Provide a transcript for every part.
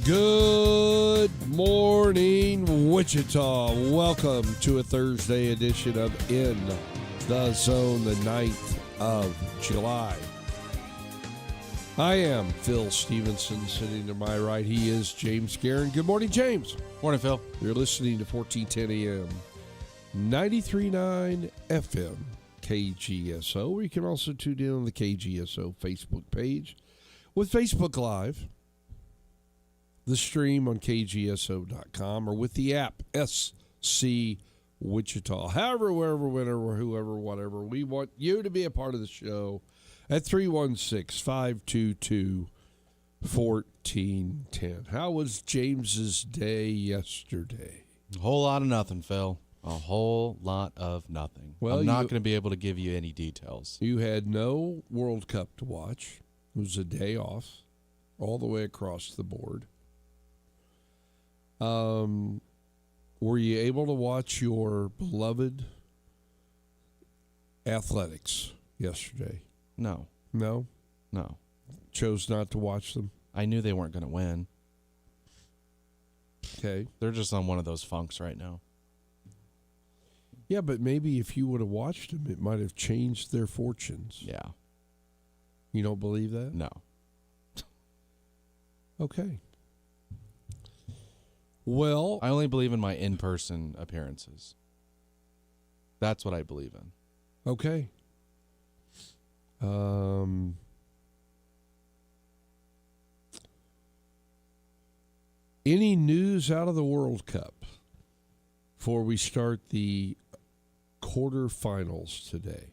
Good morning, Wichita. Welcome to a Thursday edition of In the Zone, the 9th of July. I am Phil Stevenson. Sitting to my right, he is James Guerin. Good morning, James. Morning, Phil. You're listening to 1410 AM, 93.9 FM, KGSO. Or you can also tune in on the KGSO Facebook page with Facebook Live, the stream on KGSO.com, or with the app SC Wichita. However, wherever, whenever, whoever, whatever, we want you to be a part of the show at 316-522-1410. How was James's day yesterday? A whole lot of nothing, Phil. A whole lot of nothing. Well, I'm not going to be able to give you any details. You had no World Cup to watch. It was a day off all the way across the board. Were you able to watch your beloved Athletics yesterday? No. No? No. Chose not to watch them? I knew they weren't going to win. Okay. They're just on one of those funks right now. Yeah, but maybe if you would have watched them, it might have changed their fortunes. Yeah. You don't believe that? No. Okay. Well, I only believe in my in-person appearances. That's what I believe in. okay. Any news out of the World Cup before we start the quarterfinals today?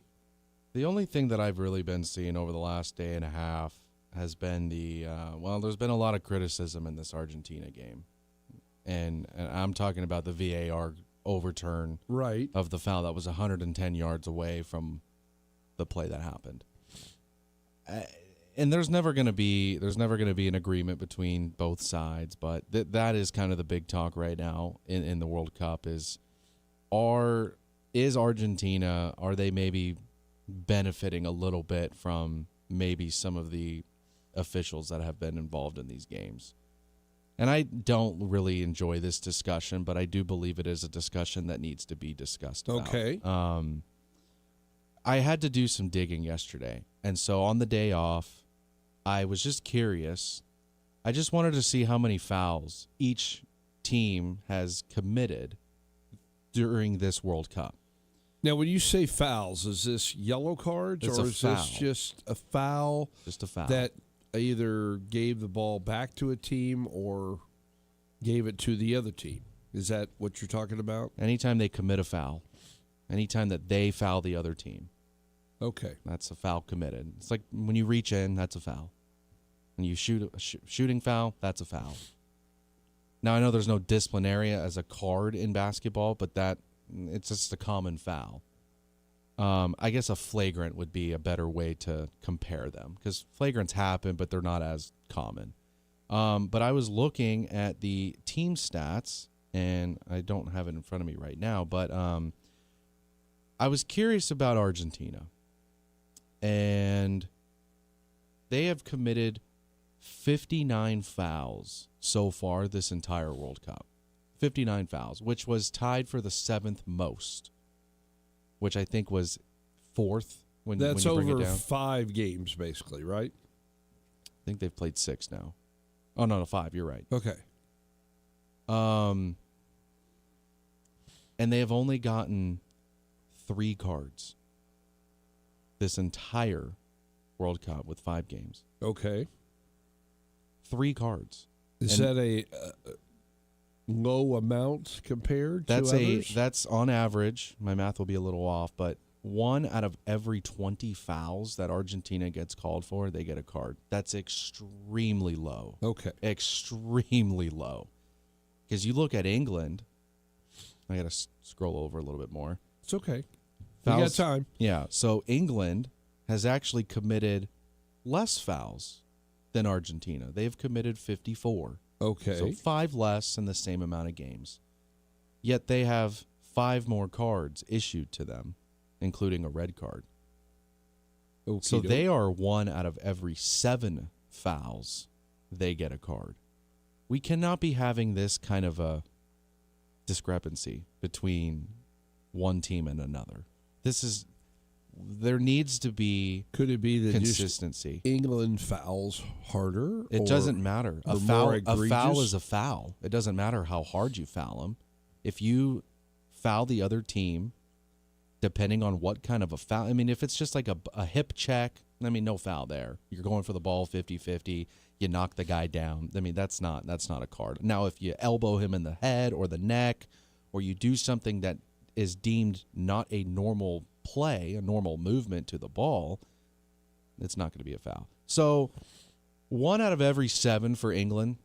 The only thing that I've really been seeing over the last day and a half has been there's been a lot of criticism in this Argentina game. And I'm talking about the VAR overturn of the foul that was 110 yards away from the play that happened. And there's never going to be an agreement between both sides, but that is kind of the big talk right now in the World Cup is Argentina, are they maybe benefiting a little bit from maybe some of the officials that have been involved in these games? And I don't really enjoy this discussion, but I do believe it is a discussion that needs to be discussed about. Okay. I had to do some digging yesterday. And so on the day off, I was just curious. I just wanted to see how many fouls each team has committed during this World Cup. Now, when you say fouls, is this yellow cards It's or a is foul. this just a foul? Just a foul. That either gave the ball back to a team or gave it to the other team. Is that what you're talking about? Anytime they commit a foul, anytime that they foul the other team, okay, that's a foul committed. It's like when you reach in, that's a foul. When you shoot a shooting foul, that's a foul. Now, I know there's no disciplinary as a card in basketball, but it's just a common foul. I guess a flagrant would be a better way to compare them because flagrants happen, but they're not as common. But I was looking at the team stats, and I don't have it in front of me right now, but I was curious about Argentina. And they have committed 59 fouls so far this entire World Cup. 59 fouls, which was tied for the 7th most, which I think was 4th when you bring it over down. 5 games, basically, right? I think they've played 6 now. Oh, no, 5. You're right. Okay. And they have only gotten 3 cards this entire World Cup with 5 games. Okay. 3 cards. Is that a low amount compared to others? That's on average. My math will be a little off, but 1 out of every 20 fouls that Argentina gets called for, they get a card. That's extremely low. Okay. Extremely low. Because you look at England, I got to scroll over a little bit more. It's okay. Fouls, We got time. Yeah, so England has actually committed less fouls than Argentina. They've committed 54. Okay. So 5 less in the same amount of games. Yet they have 5 more cards issued to them, including a red card. So they are 1 out of every 7 fouls, they get a card. We cannot be having this kind of a discrepancy between one team and another. There needs to be Could it be that consistency. England fouls harder? It doesn't matter. A foul is a foul. It doesn't matter how hard you foul them. If you foul the other team, depending on what kind of a foul, I mean, if it's just like a hip check, I mean, no foul there. You're going for the ball 50-50. You knock the guy down. I mean, that's not a card. Now, if you elbow him in the head or the neck, or you do something that is deemed not a normal play, a normal movement to the ball, it's not going to be a foul. So 1 out of every 7 for England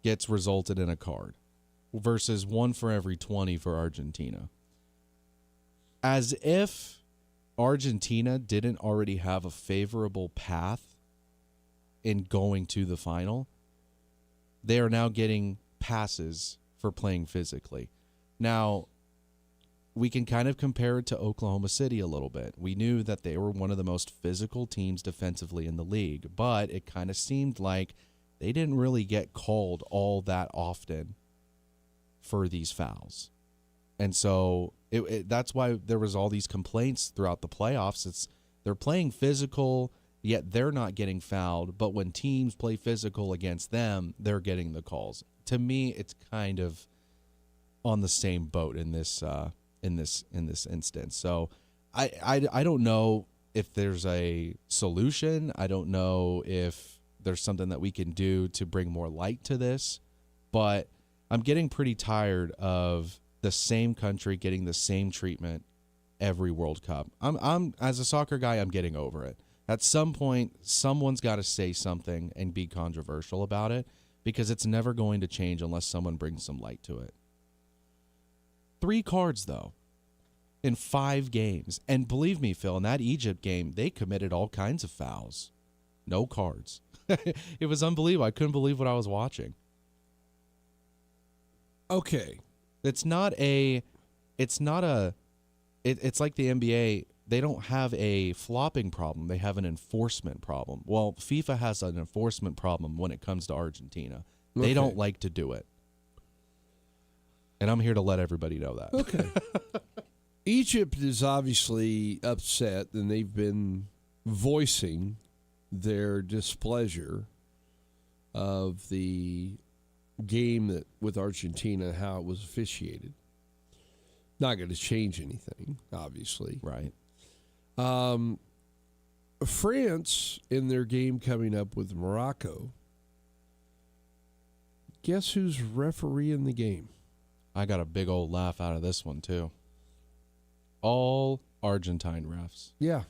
gets resulted in a card versus 1 for every 20 for Argentina. As if Argentina didn't already have a favorable path in going to the final, they are now getting passes for playing physically. Now, we can kind of compare it to Oklahoma City a little bit. We knew that they were one of the most physical teams defensively in the league, but it kind of seemed like they didn't really get called all that often for these fouls. And so that's why there was all these complaints throughout the playoffs. They're playing physical, yet they're not getting fouled, but when teams play physical against them, they're getting the calls. To me, it's kind of on the same boat in this instance. So I don't know if there's a solution. I don't know if there's something that we can do to bring more light to this, but I'm getting pretty tired of the same country getting the same treatment every World Cup. I'm as a soccer guy, I'm getting over it. At some point, someone's got to say something and be controversial about it, because it's never going to change unless someone brings some light to it. 3 cards, though, in 5 games. And believe me, Phil, in that Egypt game, they committed all kinds of fouls. No cards. It was unbelievable. I couldn't believe what I was watching. Okay. It's like the NBA. They don't have a flopping problem. They have an enforcement problem. Well, FIFA has an enforcement problem when it comes to Argentina. They don't like to do it. And I'm here to let everybody know that. Okay. Egypt is obviously upset, and they've been voicing their displeasure of the game with Argentina, how it was officiated. Not going to change anything, obviously. Right. France, in their game coming up with Morocco, guess who's refereeing the game? I got a big old laugh out of this one, too. All Argentine refs. Yeah.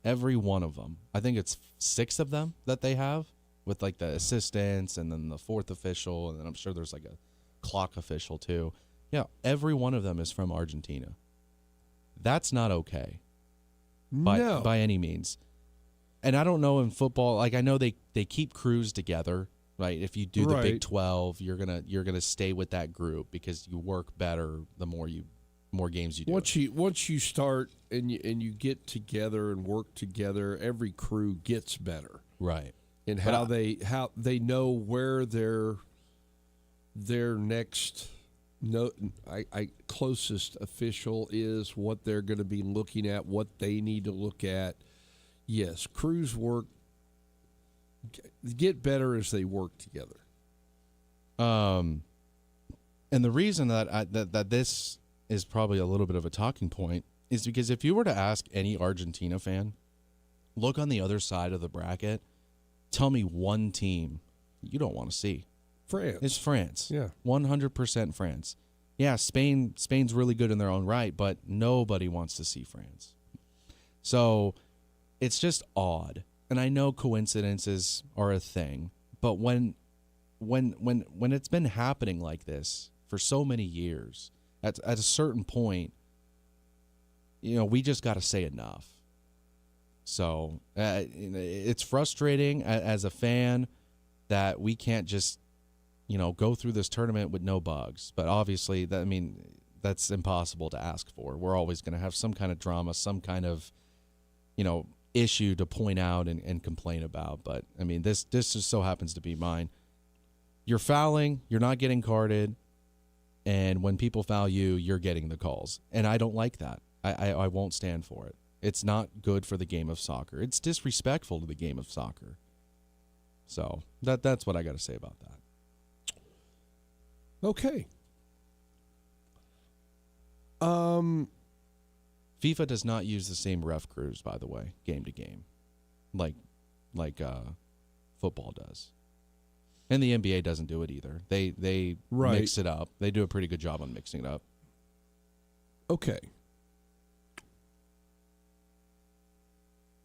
Every one of them. I think it's 6 of them that they have, with like the assistants and then the 4th official, and then I'm sure there's like a clock official, too. Yeah, every one of them is from Argentina. That's not okay. By any means. And I don't know in football, like I know they keep crews together, right? If you do the Big 12, you're gonna stay with that group because you work better the more games you do. Once you start and you get together and work together, every crew gets better. Right. And how they know where their next closest official is, what they're going to be looking at, what they need to look at. Yes, crews get better as they work together. And the reason that this is probably a little bit of a talking point is because if you were to ask any Argentina fan, look on the other side of the bracket, tell me one team you don't want to see. France. It's France. Yeah. 100% France. Yeah, Spain's really good in their own right, but nobody wants to see France. So it's just odd. And I know coincidences are a thing, but when it's been happening like this for so many years, at a certain point, we just got to say enough. So it's frustrating as a fan that we can't just go through this tournament with no bugs. But obviously, that's impossible to ask for. We're always going to have some kind of drama, some kind of, issue to point out and complain about. But, this just so happens to be mine. You're fouling, you're not getting carded, and when people foul you, you're getting the calls. And I don't like that. I won't stand for it. It's not good for the game of soccer. It's disrespectful to the game of soccer. So that's what I got to say about that. Okay. FIFA does not use the same ref crews, by the way, game to game, like football does. And the NBA doesn't do it either. They mix it up. They do a pretty good job on mixing it up. Okay.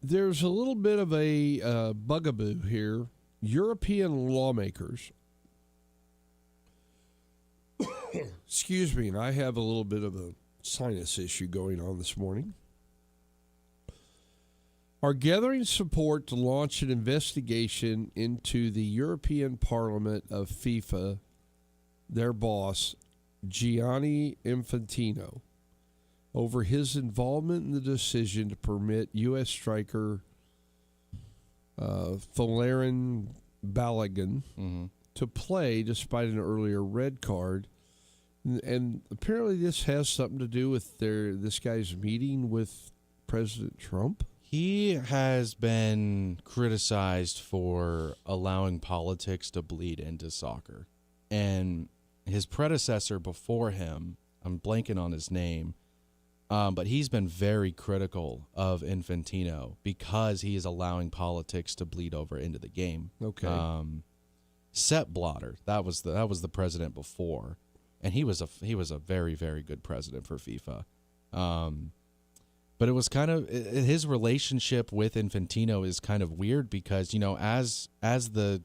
There's a little bit of a bugaboo here. European lawmakers, excuse me, and I have a little bit of a sinus issue going on this morning, are gathering support to launch an investigation into the European Parliament of FIFA, their boss, Gianni Infantino, over his involvement in the decision to permit U.S. striker Phil Balogun to play despite an earlier red card. And apparently this has something to do with this guy's meeting with President Trump. He has been criticized for allowing politics to bleed into soccer. And his predecessor before him, I'm blanking on his name, but he's been very critical of Infantino because he is allowing politics to bleed over into the game. Okay. Sepp Blatter, that was the president before, and he was a very, very good president for FIFA. But it was kind of his relationship with Infantino is kind of weird because, as the,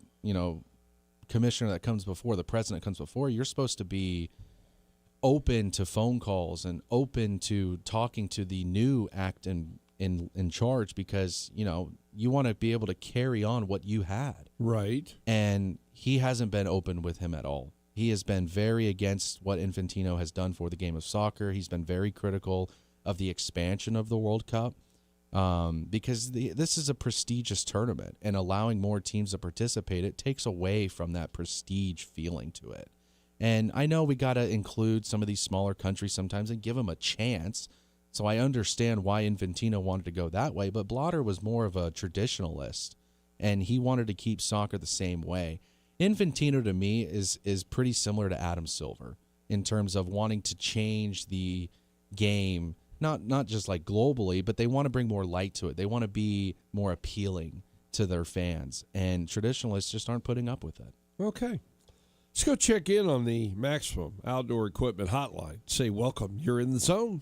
commissioner that comes before, the president comes before, you're supposed to be open to phone calls and open to talking to the new act in charge because, you want to be able to carry on what you had. Right. And he hasn't been open with him at all. He has been very against what Infantino has done for the game of soccer. He's been very critical of the expansion of the World Cup because this is a prestigious tournament, and allowing more teams to participate, it takes away from that prestige feeling to it. And I know we got to include some of these smaller countries sometimes and give them a chance. So I understand why Infantino wanted to go that way, but Blatter was more of a traditionalist, and he wanted to keep soccer the same way. Infantino, to me, is pretty similar to Adam Silver in terms of wanting to change the game, not just like globally, but they want to bring more light to it. They want to be more appealing to their fans, and traditionalists just aren't putting up with it. Okay. Let's go check in on the Maximum Outdoor Equipment Hotline. Say welcome. You're in the zone.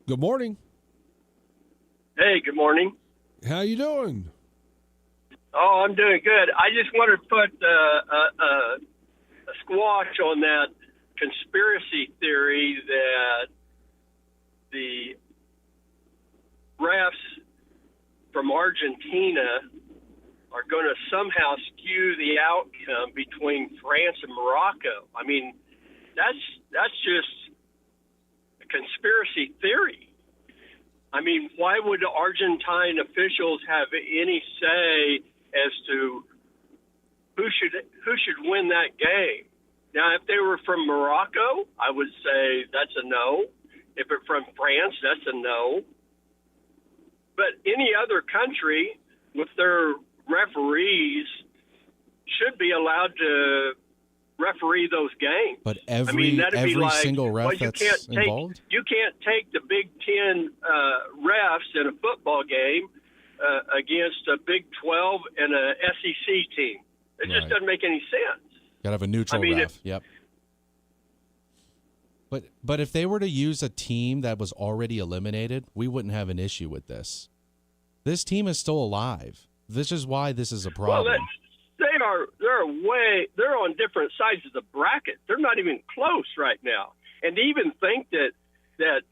Good morning. Hey, good morning. How you doing? Oh, I'm doing good. I just wanted to put a squash on that conspiracy theory that the refs from Argentina are going to somehow skew the outcome between France and Morocco. I mean, that's just a conspiracy theory. I mean, why would the Argentine officials have any say as to who should win that game? Now, if they were from Morocco, I would say that's a no. If it's from France, that's a no. But any other country with their referees should be allowed to referee those games. But every single ref that's involved? You can't take the Big Ten refs in a football game against a Big 12 and a SEC team. It just doesn't make any sense. Got to have a neutral ref. Yep. But if they were to use a team that was already eliminated, we wouldn't have an issue with this. This team is still alive. This is why this is a problem. Well, they're on different sides of the bracket. They're not even close right now. And to even think that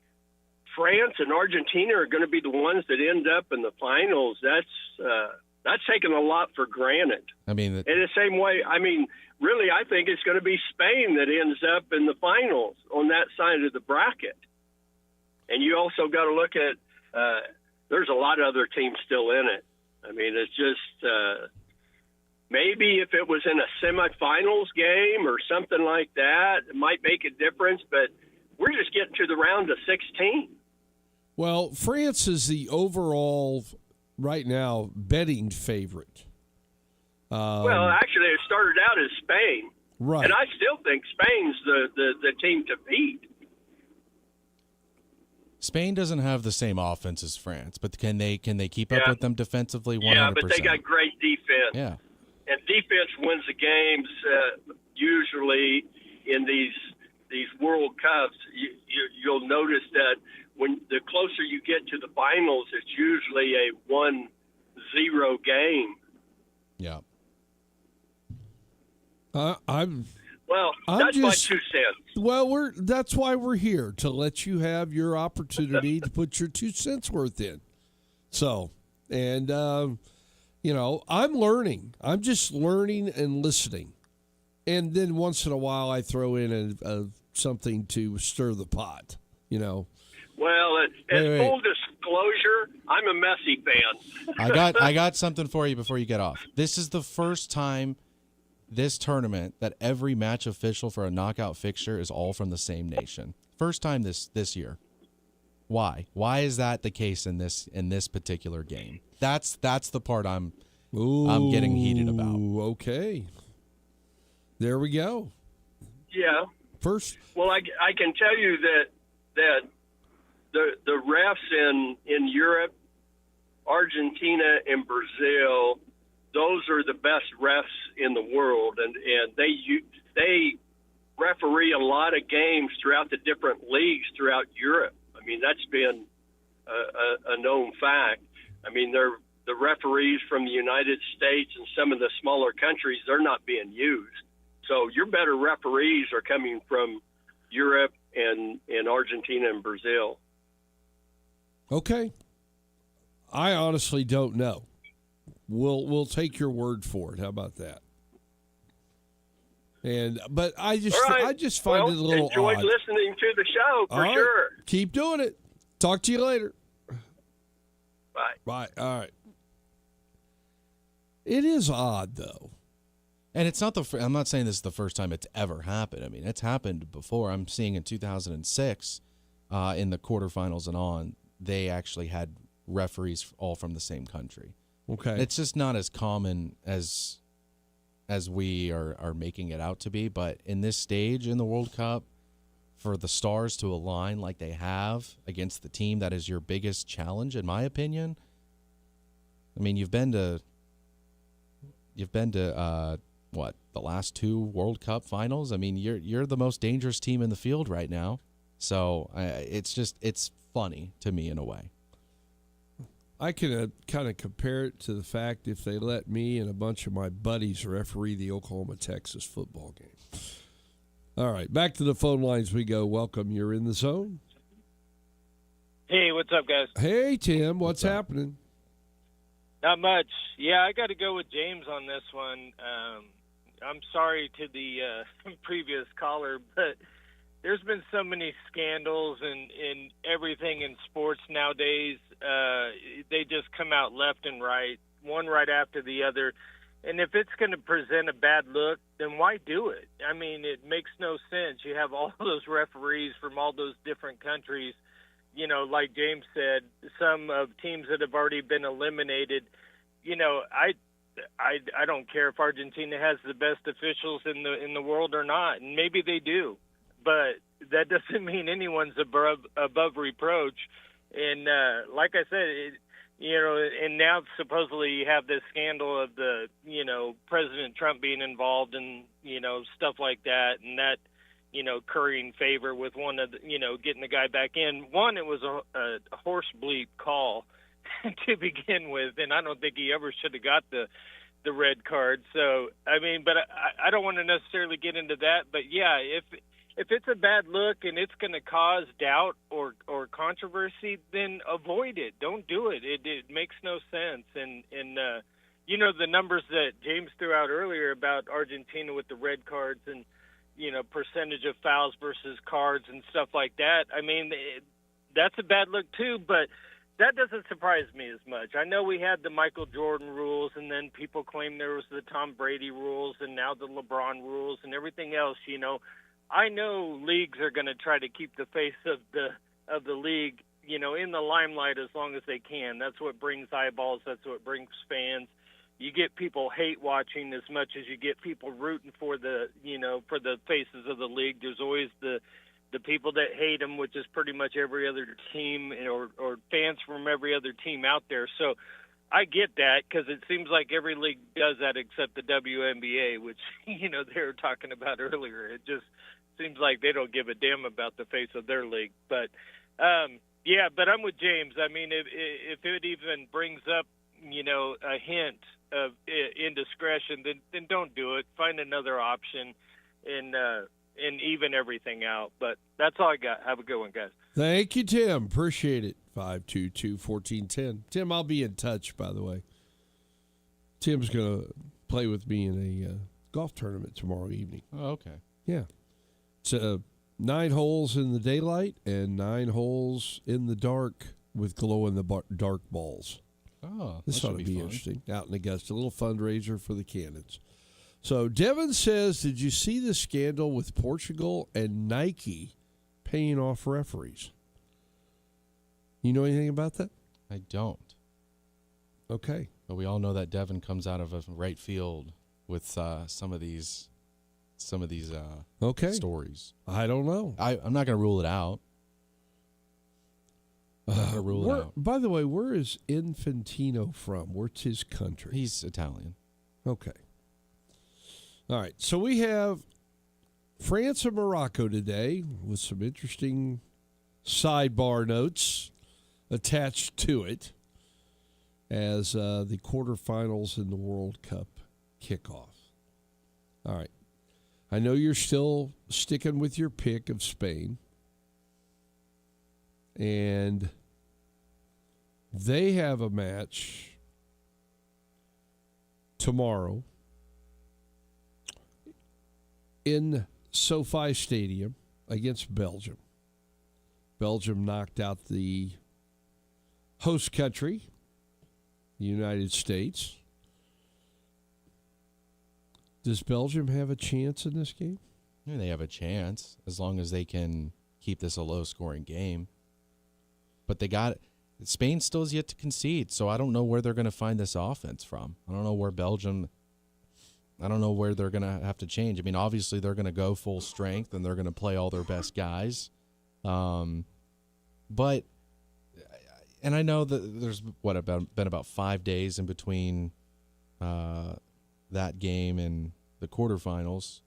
France and Argentina are going to be the ones that end up in the finals, that's taken a lot for granted. I mean, in the same way, really, I think it's going to be Spain that ends up in the finals on that side of the bracket. And you also got to look at there's a lot of other teams still in it. I mean, it's just maybe if it was in a semifinals game or something like that, it might make a difference. But we're just getting to the round of 16. Well, France is the overall, right now, betting favorite. Well, actually, it started out as Spain. Right. And I still think Spain's the team to beat. Spain doesn't have the same offense as France, but can they keep up with them defensively? 100%. Yeah, but they got great defense. Yeah. And defense wins the games usually in these World Cups. You'll notice that when the closer you get to the finals, it's usually a 1-0 game. Yeah. I'm That's my 2 cents. Well, that's why we're here, to let you have your opportunity to put your 2 cents worth in. So, and I'm learning. I'm just learning and listening, and then once in a while I throw in something to stir the pot. Well, full disclosure, I'm a Messi fan. I got something for you before you get off. This is the first time this tournament that every match official for a knockout fixture is all from the same nation. First time this year. Why? Why is that the case in this particular game? That's the part I'm getting heated about. Okay. There we go. Yeah. First. Well, I can tell you that the refs in Europe, Argentina and Brazil, those are the best refs in the world, and they referee a lot of games throughout the different leagues throughout Europe. I mean, that's been a known fact. I mean, the referees from the United States and some of the smaller countries, they're not being used. So your better referees are coming from Europe and Argentina and Brazil. Okay. I honestly don't know. We'll take your word for it. How about that? But I just find it a little enjoyed odd. listening to the show for sure. Keep doing it. Talk to you later. Bye. Bye. All right. It is odd though. And it's not I'm not saying this is the first time it's ever happened. I mean, it's happened before. I'm seeing in 2006 in the quarterfinals and on, they actually had referees all from the same country. Okay. It's just not as common as we are making it out to be. But in this stage in the World Cup, for the stars to align like they have against the team that is your biggest challenge, in my opinion. I mean, you've been to what, the last 2 World Cup finals? I mean, you're the most dangerous team in the field right now. So it's funny to me in a way. I can kind of compare it to the fact if they let me and a bunch of my buddies referee the Oklahoma-Texas football game. All right, back to the phone lines we go. Welcome, you're in the zone. Hey, what's up, guys? Hey, Tim, what's happening? Not much. Yeah, I got to go with James on this one. I'm sorry to the previous caller, but there's been so many scandals and everything in sports nowadays. They just come out left and right, one right after the other. And if it's going to present a bad look, then why do it? I mean, it makes no sense. You have all those referees from all those different countries. You know, like James said, some of teams that have already been eliminated. You know, I don't care if Argentina has the best officials in the world or not, and maybe they do, but that doesn't mean anyone's above reproach. And like I said, and now supposedly you have this scandal of the President Trump being involved in stuff like that, and that currying favor with one of the, getting the guy back in. One, it was a horse bleep call to begin with, and I don't think he ever should have got the red card. So, I mean, but I don't want to necessarily get into that. But, yeah, if it's a bad look and it's going to cause doubt or controversy, then avoid it. Don't do it. It makes no sense. And the numbers that James threw out earlier about Argentina with the red cards and, percentage of fouls versus cards and stuff like that, I mean, that's a bad look too, but that doesn't surprise me as much. I know we had the Michael Jordan rules, and then people claim there was the Tom Brady rules, and now the LeBron rules, and everything else. I know leagues are going to try to keep the face of the league, in the limelight as long as they can. That's what brings eyeballs. That's what brings fans. You get people hate watching as much as you get people rooting for the faces of the league. There's always the people that hate them, which is pretty much every other team or fans from every other team out there. So I get that, because it seems like every league does that except the WNBA, which, they were talking about earlier. It just seems like they don't give a damn about the face of their league. But, but I'm with James. I mean, if it even brings up, a hint of indiscretion, then don't do it. Find another option and even everything out. But that's all I got. Have a good one, guys. Thank you, Tim. Appreciate it. 522-1410. Tim, I'll be in touch, by the way. Tim's going to play with me in a golf tournament tomorrow evening. Oh, okay. Yeah. It's 9 holes in the daylight and 9 holes in the dark with glow-in-the-dark balls. Oh, this that ought to should be fun. interesting. Out in Augusta, a little fundraiser for the Cannons. So Devin says, did you see the scandal with Portugal and Nike paying off referees? You know anything about that? I don't. Okay. But we all know that Devin comes out of a right field with some of these Okay. stories. I don't know. I'm not going to rule it out. I'm not going to rule it out. By the way, where is Infantino from? Where's his country? He's Italian. Okay. All right. So we have France and Morocco today with some interesting sidebar notes attached to it as the quarterfinals in the World Cup kickoff. All right. I know you're still sticking with your pick of Spain. And they have a match tomorrow in SoFi Stadium against Belgium. Belgium knocked out the host country, the United States. Does Belgium have a chance in this game? Yeah, they have a chance as long as they can keep this a low-scoring game. But Spain still has yet to concede, so I don't know where they're going to find this offense from. I don't know where they're going to have to change. I mean, obviously they're going to go full strength and they're going to play all their best guys. But I know that there's been about 5 days in between that game and the quarterfinals.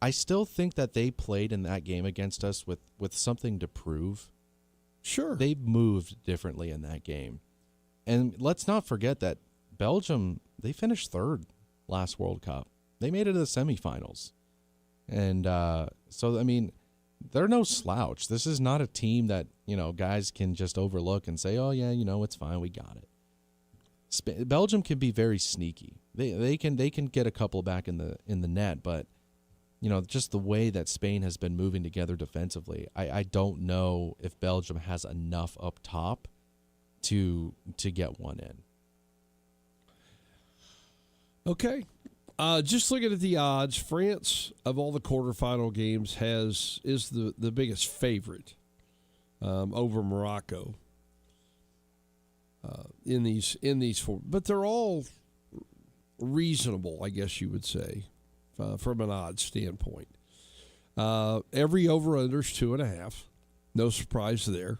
I still think that they played in that game against us with something to prove. Sure. They've moved differently in that game. And let's not forget that Belgium, they finished third last World Cup. They made it to the semifinals. And so, I mean, they're no slouch. This is not a team that, guys can just overlook and say, oh, yeah, it's fine. We got it. Belgium can be very sneaky. They can get a couple back in the net, but just the way that Spain has been moving together defensively, I don't know if Belgium has enough up top to get one in. Okay. Just looking at the odds, France, of all the quarterfinal games, is the biggest favorite over Morocco in these four. But they're all reasonable, I guess you would say, from an odds standpoint. Every over-under is 2.5. No surprise there.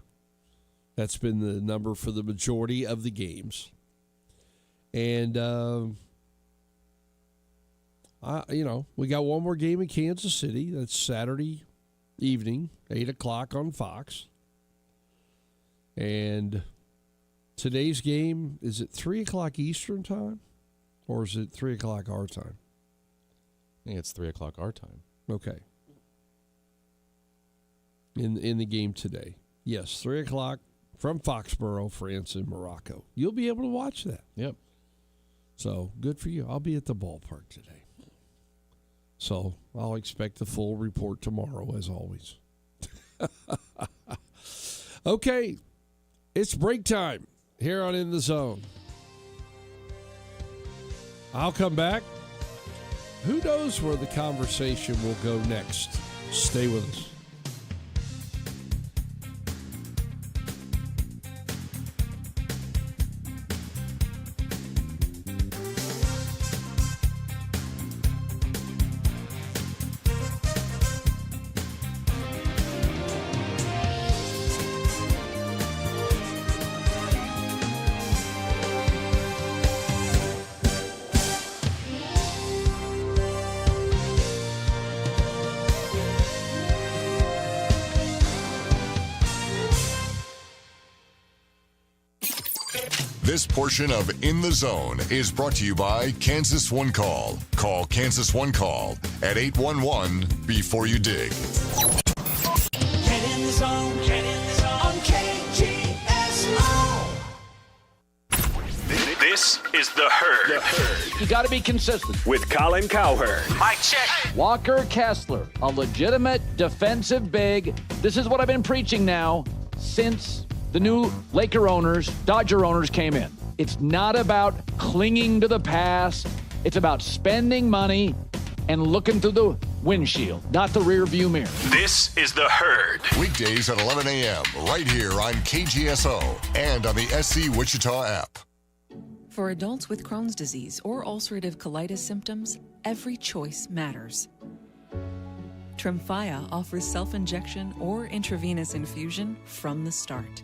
That's been the number for the majority of the games. And, we got one more game in Kansas City. That's Saturday evening, 8 o'clock on Fox. And today's game, is it 3 o'clock Eastern time? Or is it 3 o'clock our time? I think it's 3 o'clock our time. Okay. In the game today. Yes, 3 o'clock from Foxborough, France and Morocco. You'll be able to watch that. Yep. So, good for you. I'll be at the ballpark today. So, I'll expect the full report tomorrow, as always. Okay. It's break time here on In the Zone. I'll come back. Who knows where the conversation will go next? Stay with us. This portion of In the Zone is brought to you by Kansas One Call. Call Kansas One Call at 811 before you dig. Get in the zone, on KGSO. This is The Herd. You got to be consistent. With Colin Cowherd. Mike check. Walker Kessler, a legitimate defensive big. This is what I've been preaching now since the new Laker owners, Dodger owners came in. It's not about clinging to the past. It's about spending money and looking through the windshield, not the rear view mirror. This is The Herd. Weekdays at 11 a.m. right here on KGSO and on the SC Wichita app. For adults with Crohn's disease or ulcerative colitis symptoms, every choice matters. Tremfya offers self-injection or intravenous infusion from the start.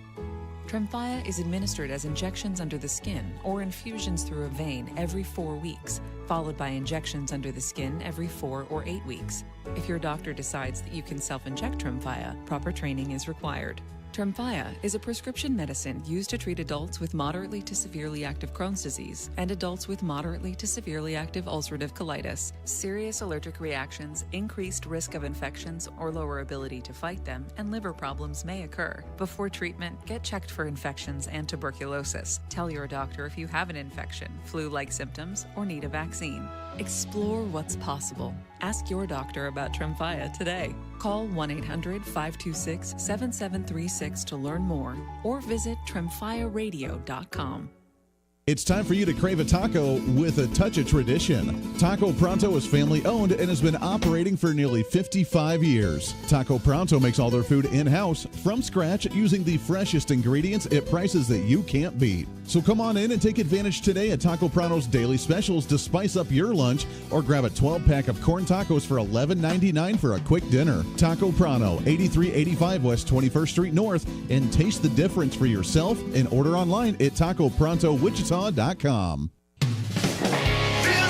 Tremfya is administered as injections under the skin or infusions through a vein every 4 weeks, followed by injections under the skin every 4 or 8 weeks. If your doctor decides that you can self-inject Tremfya, proper training is required. Tremfya is a prescription medicine used to treat adults with moderately to severely active Crohn's disease and adults with moderately to severely active ulcerative colitis. Serious allergic reactions, increased risk of infections or lower ability to fight them, and liver problems may occur. Before treatment, get checked for infections and tuberculosis. Tell your doctor if you have an infection, flu-like symptoms, or need a vaccine. Explore what's possible. Ask your doctor about Tremfya today. Call 1-800-526-7736 to learn more or visit tremfyaradio.com. It's time for you to crave a taco with a touch of tradition. Taco Pronto is family-owned and has been operating for nearly 55 years. Taco Pronto makes all their food in-house, from scratch, using the freshest ingredients at prices that you can't beat. So come on in and take advantage today at Taco Pronto's daily specials to spice up your lunch, or grab a 12-pack of corn tacos for $11.99 for a quick dinner. Taco Pronto, 8385 West 21st Street North, and taste the difference for yourself and order online at TacoProntoWichita.com. Phil's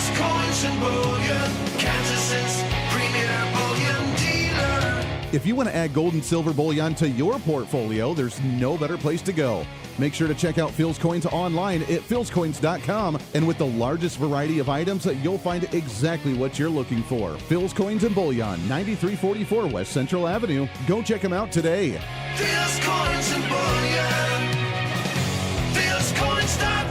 Coins and Bullion, Kansas's premier bullion dealer. If you want to add gold and silver bullion to your portfolio, there's no better place to go. Make sure to check out Phil's Coins online at philscoins.com. And with the largest variety of items, you'll find exactly what you're looking for. Phil's Coins and Bullion, 9344 West Central Avenue. Go check them out today. Phil's Coins and Bullion, philscoins.com.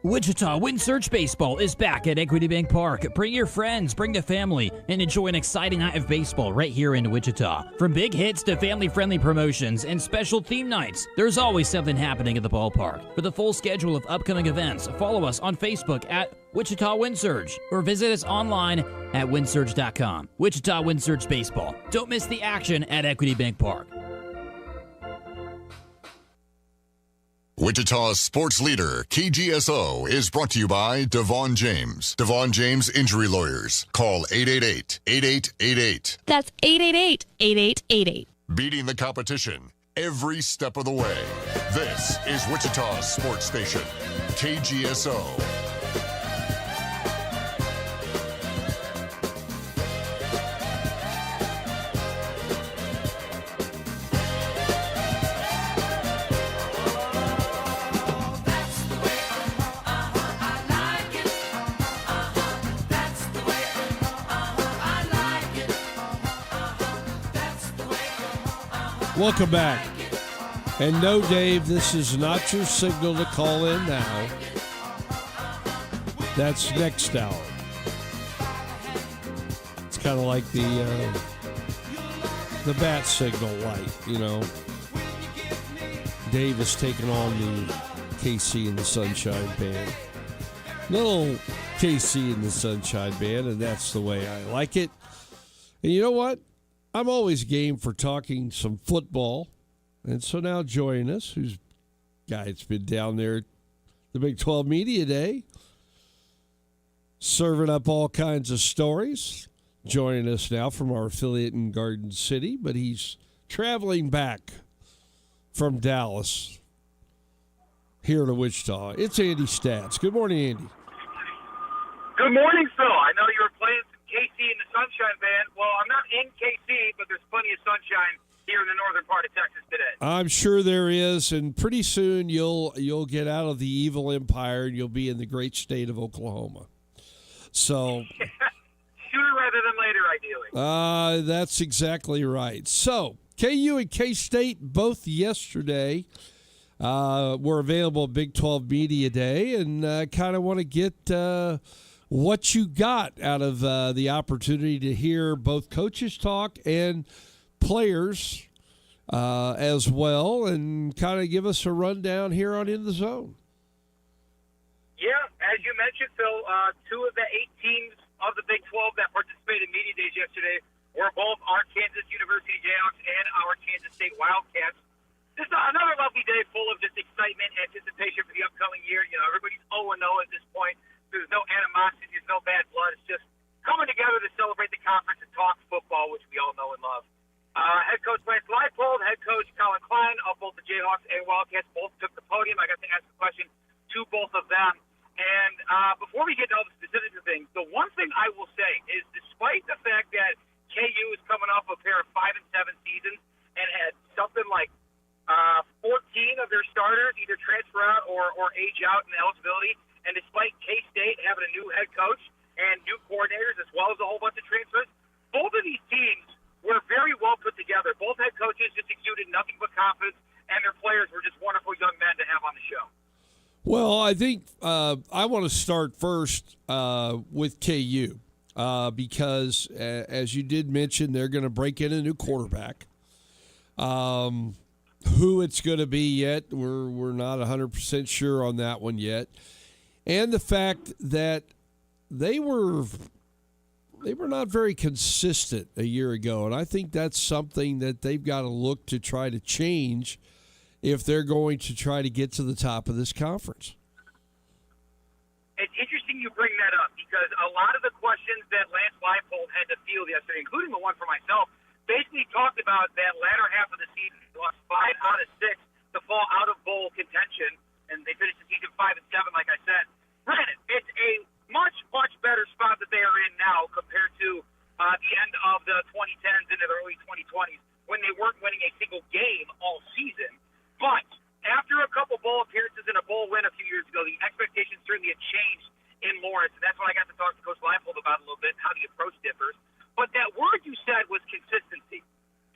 Wichita Wind Surge Baseball is back at Equity Bank Park. Bring your friends, bring the family, and enjoy an exciting night of baseball right here in Wichita. From big hits to family-friendly promotions and special theme nights, there's always something happening at the ballpark. For the full schedule of upcoming events, follow us on Facebook at Wichita Wind Surge or visit us online at windsurge.com. Wichita Wind Surge Baseball. Don't miss the action at Equity Bank Park. Wichita's sports leader, KGSO, is brought to you by Devon Jaimes. Devon Jaimes Injury Lawyers. Call 888-8888. That's 888-8888. Beating the competition every step of the way. This is Wichita's sports station, KGSO. Welcome back. And no, Dave, this is not your signal to call in now. That's next hour. It's kind of like the the bat signal light, you know. Dave is taking on the KC and the Sunshine Band. Little KC and the Sunshine Band, and that's the way I like it. And you know what? I'm always game for talking some football. And so now joining us, who's guy that's been down there at the Big 12 Media Day, serving up all kinds of stories. Joining us now from our affiliate in Garden City, but he's traveling back from Dallas here to Wichita. It's Andy Stats. Good morning, Andy. Good morning, Phil. I know you were playing some KC and the Sunshine Band. Well, I'm not in KC, but there's plenty of sunshine here in the northern part of Texas today. I'm sure there is, and pretty soon you'll get out of the evil empire and you'll be in the great state of Oklahoma. So sooner rather than later, ideally. That's exactly right. So KU and K-State both yesterday were available at Big 12 Media Day, and kind of want to get what you got out of the opportunity to hear both coaches talk and players as well, and kind of give us a rundown here on In the Zone. Yeah, as you mentioned, Phil, 2 of the 8 teams of the Big 12 that participated in Media Days yesterday were both our Kansas University Jayhawks and our Kansas State Wildcats. Just another lovely day full of just excitement, anticipation for the upcoming year. You know, everybody's 0-0 at this point. There's no animosity. There's no bad blood. It's just coming together to celebrate the conference and talk football, which we all know and love. Head coach Lance Leipold, head coach Colin Klein of both the Jayhawks and Wildcats both took the podium. I got to ask a question to both of them. And before we get to all the specifics of things, the one thing I will say is, despite the fact that KU is coming off a pair of 5-7 seasons and had something like 14 of their starters either transfer out or age out in eligibility, and despite K-State having a new head coach and new coordinators as well as a whole bunch of transfers, both of these teams were very well put together. Both head coaches just exuded nothing but confidence, and their players were just wonderful young men to have on the show. Well, I think I want to start first with KU because, as you did mention, they're going to break in a new quarterback. Who it's going to be yet, we're not 100% sure on that one yet. And the fact that they were not very consistent a year ago, and I think that's something that they've got to look to try to change if they're going to try to get to the top of this conference. It's interesting you bring that up because a lot of the questions that Lance Leipold had to field yesterday, including the one for myself, basically talked about that latter half of the season. They lost 5 out of 6 to fall out of bowl contention, and they finished the season 5-7, like I said. Granted, it's a much, much better spot that they are in now compared to the end of the 2010s into the early 2020s when they weren't winning a single game all season. But after a couple bowl appearances and a bowl win a few years ago, the expectations certainly had changed in Lawrence, and that's what I got to talk to Coach Leipold about a little bit, how the approach differs. But that word you said was consistency.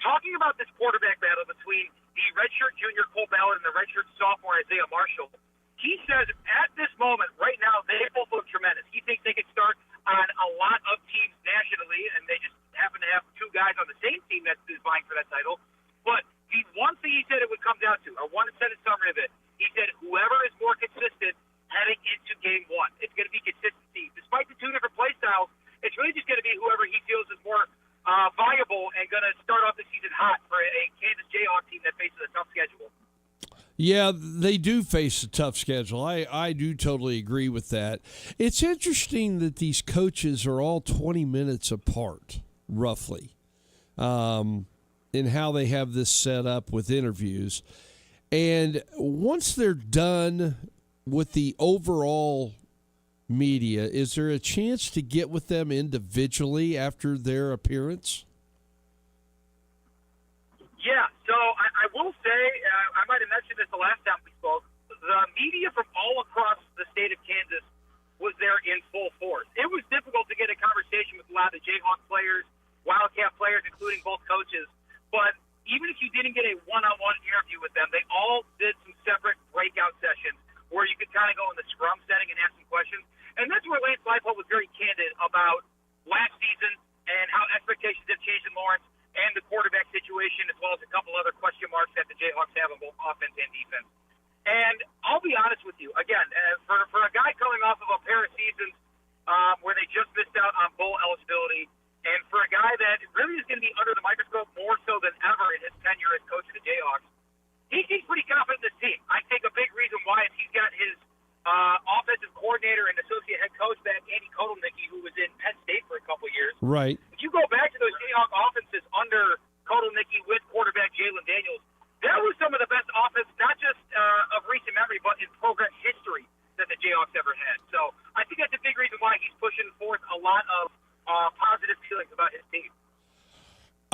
Talking about this quarterback battle between the redshirt junior Cole Ballard and the redshirt sophomore Isaiah Marshall, he says at this moment, right now, they both look tremendous. He thinks they could start on a lot of teams nationally, and they just happen to have 2 guys on the same team that's vying for that title. But the one thing he said it would come down to, or one sentence summary of it, he said whoever is more consistent heading into game 1. It's going to be consistency. Despite the 2 different play styles, it's really just going to be whoever he feels is more viable and going to start off the season hot for a Kansas Jayhawk team that faces a tough schedule. Yeah, they do face a tough schedule. I do totally agree with that. It's interesting that these coaches are all 20 minutes apart, roughly, in how they have this set up with interviews. And once they're done with the overall media, is there a chance to get with them individually after their appearance? Yeah, so I will say, I might have mentioned this the last time we spoke, the media from all across the state of Kansas was there in full force. It was difficult to get a conversation with a lot of the Jayhawk players, Wildcat players, including both coaches, but even if you didn't get a one-on-one interview with them, they all did some separate breakout sessions where you could kind of go in the scrum setting and ask some questions. And that's where Lance Leipold was very candid about last season and how expectations have changed in Lawrence and the quarterback situation, as well as a couple other question marks that the Jayhawks have on both offense and defense. And I'll be honest with you, again, for a guy coming off of a pair of seasons where they just missed out on bowl eligibility, and for a guy that really is going to be under the microscope more so than ever in his tenure as coach of the Jayhawks, he seems pretty confident in this team. I think a big reason why is he's got his offensive coordinator and associate head coach back, Andy Kotelnicki, who was in Penn State for a couple years. Right. If you go back to those Jayhawk offenses under Kotelnicki with quarterback Jalen Daniels, that was some of the best offense, not just of recent memory, but in program history that the Jayhawks ever had. So I think that's a big reason why he's pushing forth a lot of positive feelings about his team.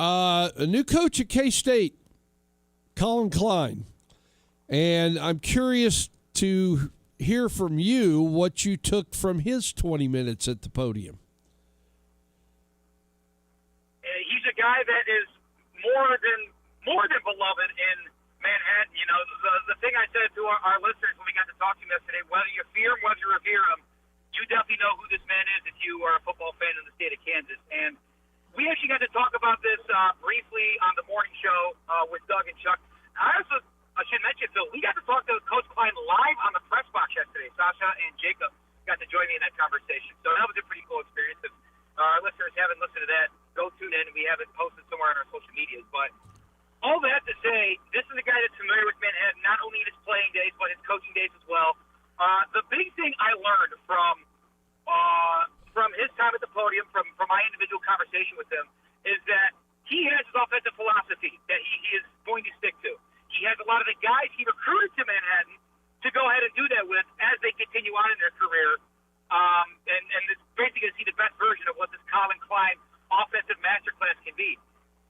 A new coach at K-State, Colin Klein. And I'm curious to hear from you what you took from his 20 minutes at the podium. He's a guy that is more than beloved in Manhattan. You know, the thing I said to our listeners when we got to talk to him yesterday, whether you fear him, whether you revere him, you definitely know who this man is if you are a football fan in the state of Kansas. And we actually got to talk about this briefly on the morning show with Doug and Chuck. I should mention, Phil, we got to talk to Coach Klein live on the press box yesterday. Sasha and Jacob got to join me in that conversation. So that was a pretty cool experience. If our listeners haven't listened to that, go tune in. We have it posted somewhere on our social medias. But all that to say, this is a guy that's familiar with Manhattan, not only in his playing days, but his coaching days as well. The big thing I learned from his time at the podium, from my individual conversation with him, is that he has his offensive philosophy that he is going to stick to. He has a lot of the guys he recruited to Manhattan to go ahead and do that with as they continue on in their career. And it's basically to see the best version of what this Colin Klein offensive masterclass can be.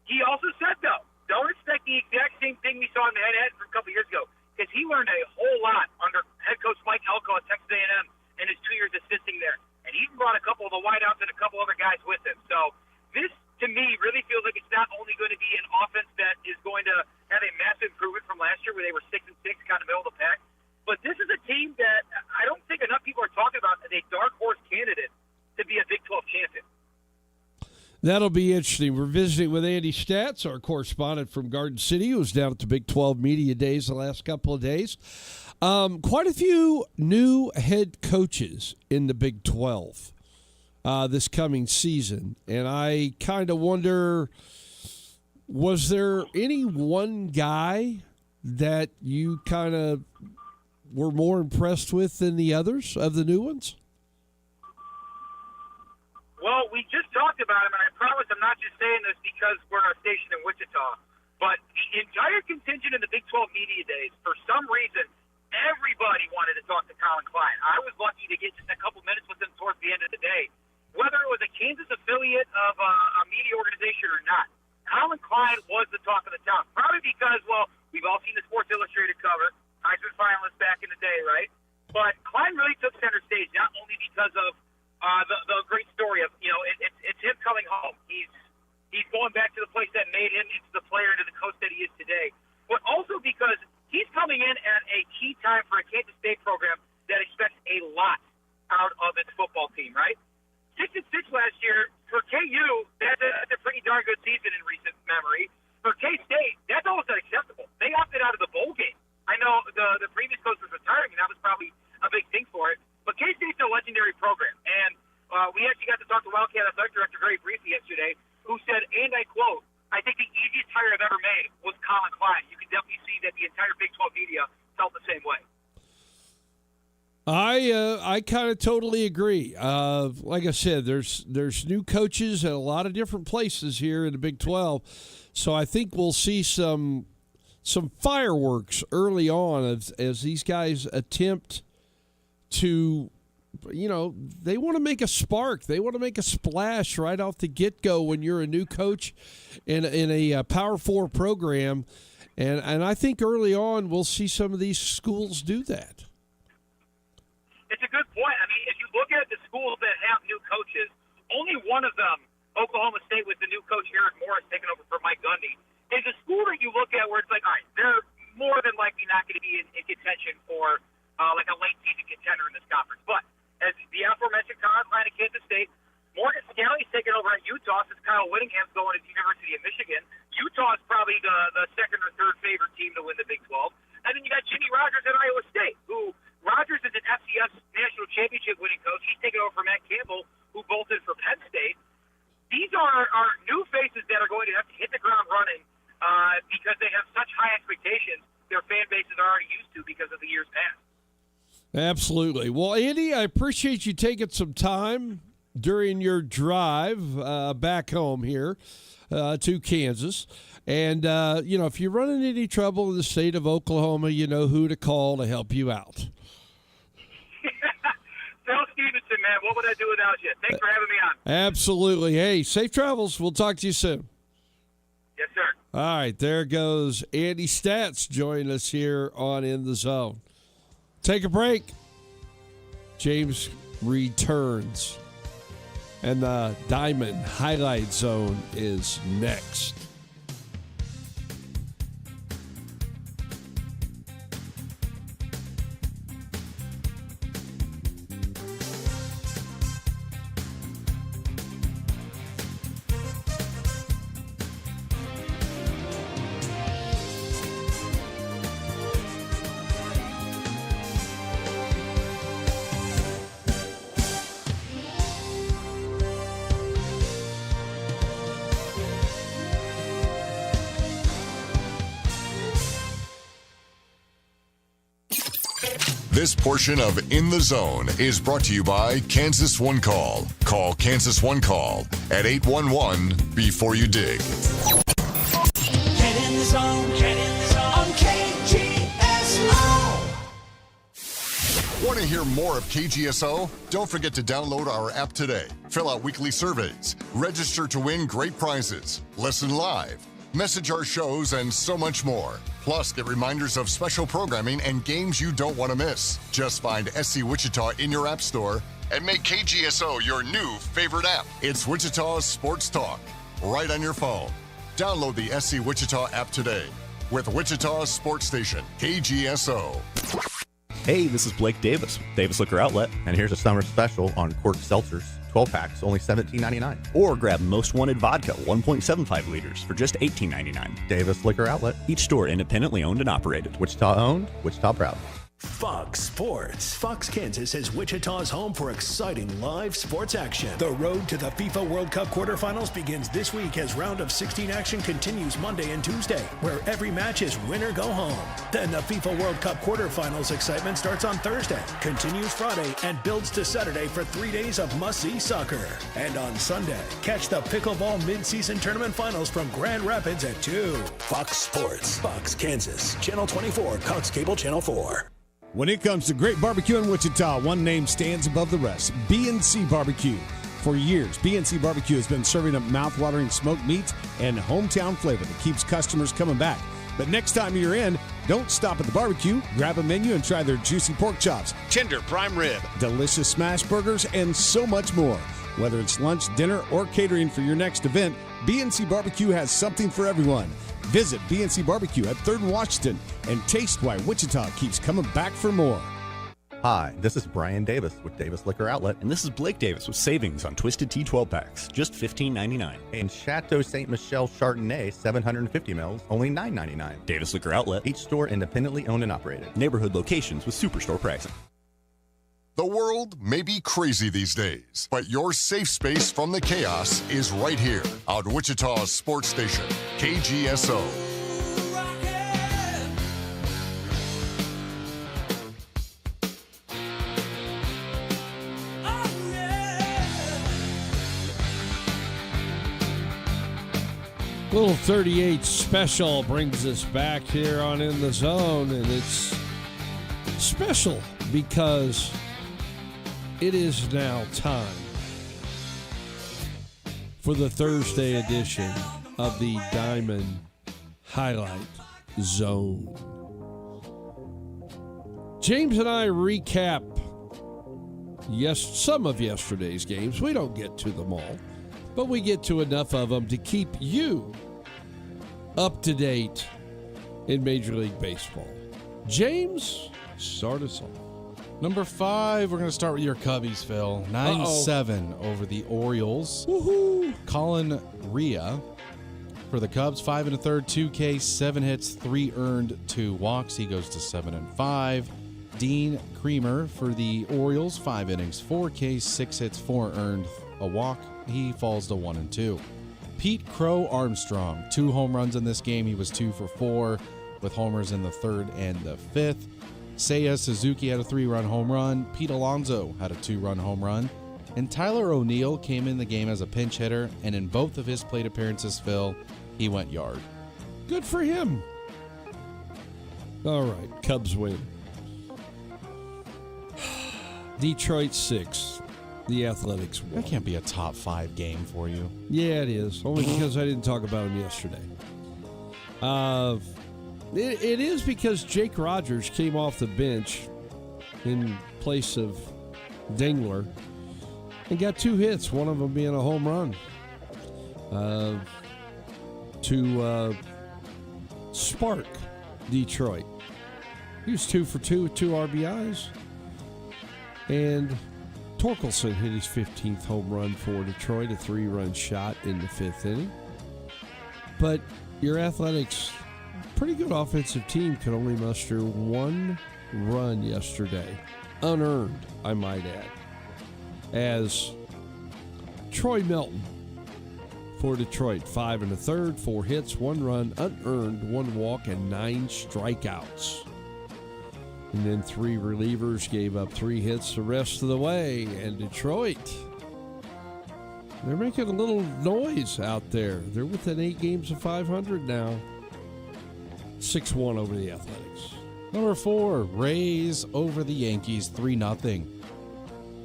He also said, though, don't expect the exact same thing we saw in Manhattan from a couple years ago, because he learned a whole lot under head coach Mike Elko at Texas A&M in his 2 years assisting there. And he brought a couple of the wideouts and a couple other guys with him. So this, to me, really feels like it's not only going to be an offense that is going to have a massive improvement from last year where they were 6-6, kind of middle of the pack, but this is a team that I don't think enough people are talking about as a dark horse candidate to be a Big 12 champion. That'll be interesting. We're visiting with Andy Statz, our correspondent from Garden City, who was down at the Big 12 Media Days the last couple of days. Quite a few new head coaches in the Big 12 this coming season. And I kind of wonder, was there any one guy that you kind of were more impressed with than the others of the new ones? Well, we just talked about him, and I promise I'm not just saying this because we're stationed in Wichita, but the entire contingent in the Big 12 Media Days, for some reason, everybody wanted to talk to Colin Klein. I was lucky to get just a couple minutes with him towards the end of the day. Whether it was a Kansas affiliate of a media organization or not, Colin Klein was the talk of the town. Probably because, well, we've all seen the Sports Illustrated cover, Heisman finalist back in the day, right? But Klein really took center stage, not only because of the great story of, you know, it's him coming home. He's going back to the place that made him into the player, into the coach that he is today. But also because he's coming in at a key time for a Kansas State program that expects a lot out of its football team, right? 6-6 last year. For KU, that's a pretty darn good season in recent memory. For K-State, that's almost unacceptable. They opted out of the bowl game. I know the previous coach was retiring, and that was probably a big thing for it. But K-State's a legendary program. And we actually got to talk to Wildcat Athletic Director very briefly yesterday, who said, and I quote, I think the easiest hire I've ever made was Colin Klein. You can definitely see that the entire Big 12 media felt the same way. I kind of totally agree. Like I said, there's new coaches at a lot of different places here in the Big 12, so I think we'll see some fireworks early on as these guys attempt to, you know, they want to make a spark. They want to make a splash right off the get-go when you're a new coach in a Power 4 program, and I think early on we'll see some of these schools do that. It's a good point. I mean, if you look at the schools that have new coaches, only one of them, Oklahoma State, with the new coach Eric Morris taking over for Mike Gundy, is a school that you look at where it's like, all right, they're more than likely not going to be in contention for like a late season contender in this conference. But as the aforementioned Colin Klein at Kansas State, Morgan Stanley's taking over at Utah since Kyle Whittingham's going to the University of Michigan. Utah's probably the second or third favorite team to win the Big 12. And then you got Jimmy Rogers at Iowa State, who Rogers is an FCS national championship winning coach. He's taking over for Matt Campbell, who bolted for Penn State. These are new faces that are going to have to hit the ground running because they have such high expectations their fan bases are already used to because of the years past. Absolutely. Well, Andy, I appreciate you taking some time during your drive back home here to Kansas. And, if you're running any trouble in the state of Oklahoma, you know who to call to help you out. Phil Stevenson, man, what would I do without you? Thanks for having me on. Absolutely. Hey, safe travels. We'll talk to you soon. Yes, sir. All right, there goes Andy Stats joining us here on In the Zone. Take a break. James returns. And the Diamond Highlight Zone is next. This portion of In the Zone is brought to you by Kansas One Call. Call Kansas One Call at 811 before you dig. Get in the zone. Get in the zone. On KGSO. Want to hear more of KGSO? Don't forget to download our app today. Fill out weekly surveys. Register to win great prizes. Listen live. Message our shows and so much more. Plus, get reminders of special programming and games you don't want to miss. Just find SC Wichita in your app store and make KGSO your new favorite app. It's Wichita's Sports Talk, right on your phone. Download the SC Wichita app today with Wichita's sports station, KGSO. Hey, this is Blake Davis, Davis Liquor Outlet, and here's a summer special on corked seltzers. 12 packs, only $17.99. Or grab Most Wanted Vodka, 1.75 liters, for just $18.99. Davis Liquor Outlet. Each store independently owned and operated. Wichita owned, Wichita proud. Fox Sports. Fox Kansas is Wichita's home for exciting live sports action. The road to the FIFA World Cup quarterfinals begins this week as round of 16 action continues Monday and Tuesday, where every match is win or go home. Then the FIFA World Cup quarterfinals excitement starts on Thursday, continues Friday, and builds to Saturday for 3 days of must-see soccer. And on Sunday, catch the pickleball mid-season tournament finals from Grand Rapids at 2. Fox Sports. Fox Kansas. Channel 24. Cox Cable Channel 4. When it comes to great barbecue in Wichita, one name stands above the rest, B&C Barbecue. For years, B&C Barbecue has been serving up mouth-watering smoked meats and hometown flavor that keeps customers coming back. But next time you're in, don't stop at the barbecue. Grab a menu and try their juicy pork chops, tender prime rib, delicious smash burgers, and so much more. Whether it's lunch, dinner, or catering for your next event, B&C Barbecue has something for everyone. Visit B&C Barbecue at 3rd and Washington and taste why Wichita keeps coming back for more. Hi, this is Brian Davis with Davis Liquor Outlet. And this is Blake Davis with savings on Twisted Tea 12 packs, just $15.99. And Chateau Ste. Michelle Chardonnay, 750 mils, only $9.99. Davis Liquor Outlet. Each store independently owned and operated. Neighborhood locations with superstore pricing. The world may be crazy these days, but your safe space from the chaos is right here on Wichita's sports station, KGSO. Little 38 special brings us back here on In the Zone, and it's special because it is now time for the Thursday edition of the Diamond Highlight Zone. James and I recap some of yesterday's games. We don't get to them all, but we get to enough of them to keep you up to date in Major League Baseball. James, start us off. Number 5, we're going to start with your Cubbies, Phil. 9-7 over the Orioles. Woohoo! Colin Rea for the Cubs, 5 1/3, 2 Ks, 7 hits, 3 earned, 2 walks. He goes to 7-5. Dean Creamer for the Orioles, 5 innings, 4 Ks, 6 hits, 4 earned, a walk. He falls to 1-2. Pete Crow Armstrong, 2 home runs in this game. He was 2 for 4 with homers in the 3rd and the 5th. Seiya Suzuki had a 3-run home run. Pete Alonso had a 2-run home run. And Tyler O'Neill came in the game as a pinch hitter, and in both of his plate appearances, Phil, he went yard. Good for him. All right, Cubs win. Detroit 6. The Athletics won. That can't be a top 5 game for you. Yeah, it is. Only because I didn't talk about him yesterday. It is because Jake Rogers came off the bench in place of Dingler and got 2 hits, one of them being a home run to spark Detroit. He was 2 for 2 with 2 RBIs. And Torkelson hit his 15th home run for Detroit, a 3-run shot in the 5th inning. But your Athletics, pretty good offensive team, could only muster 1 run yesterday. Unearned, I might add. As Troy Melton for Detroit, 5 1/3, 4 hits, 1 run, unearned, 1 walk, and 9 strikeouts. And then 3 relievers gave up 3 hits the rest of the way. And Detroit, they're making a little noise out there. They're within 8 games of 500 now. 6-1 over the Athletics. Number 4, Rays over the Yankees, 3-0.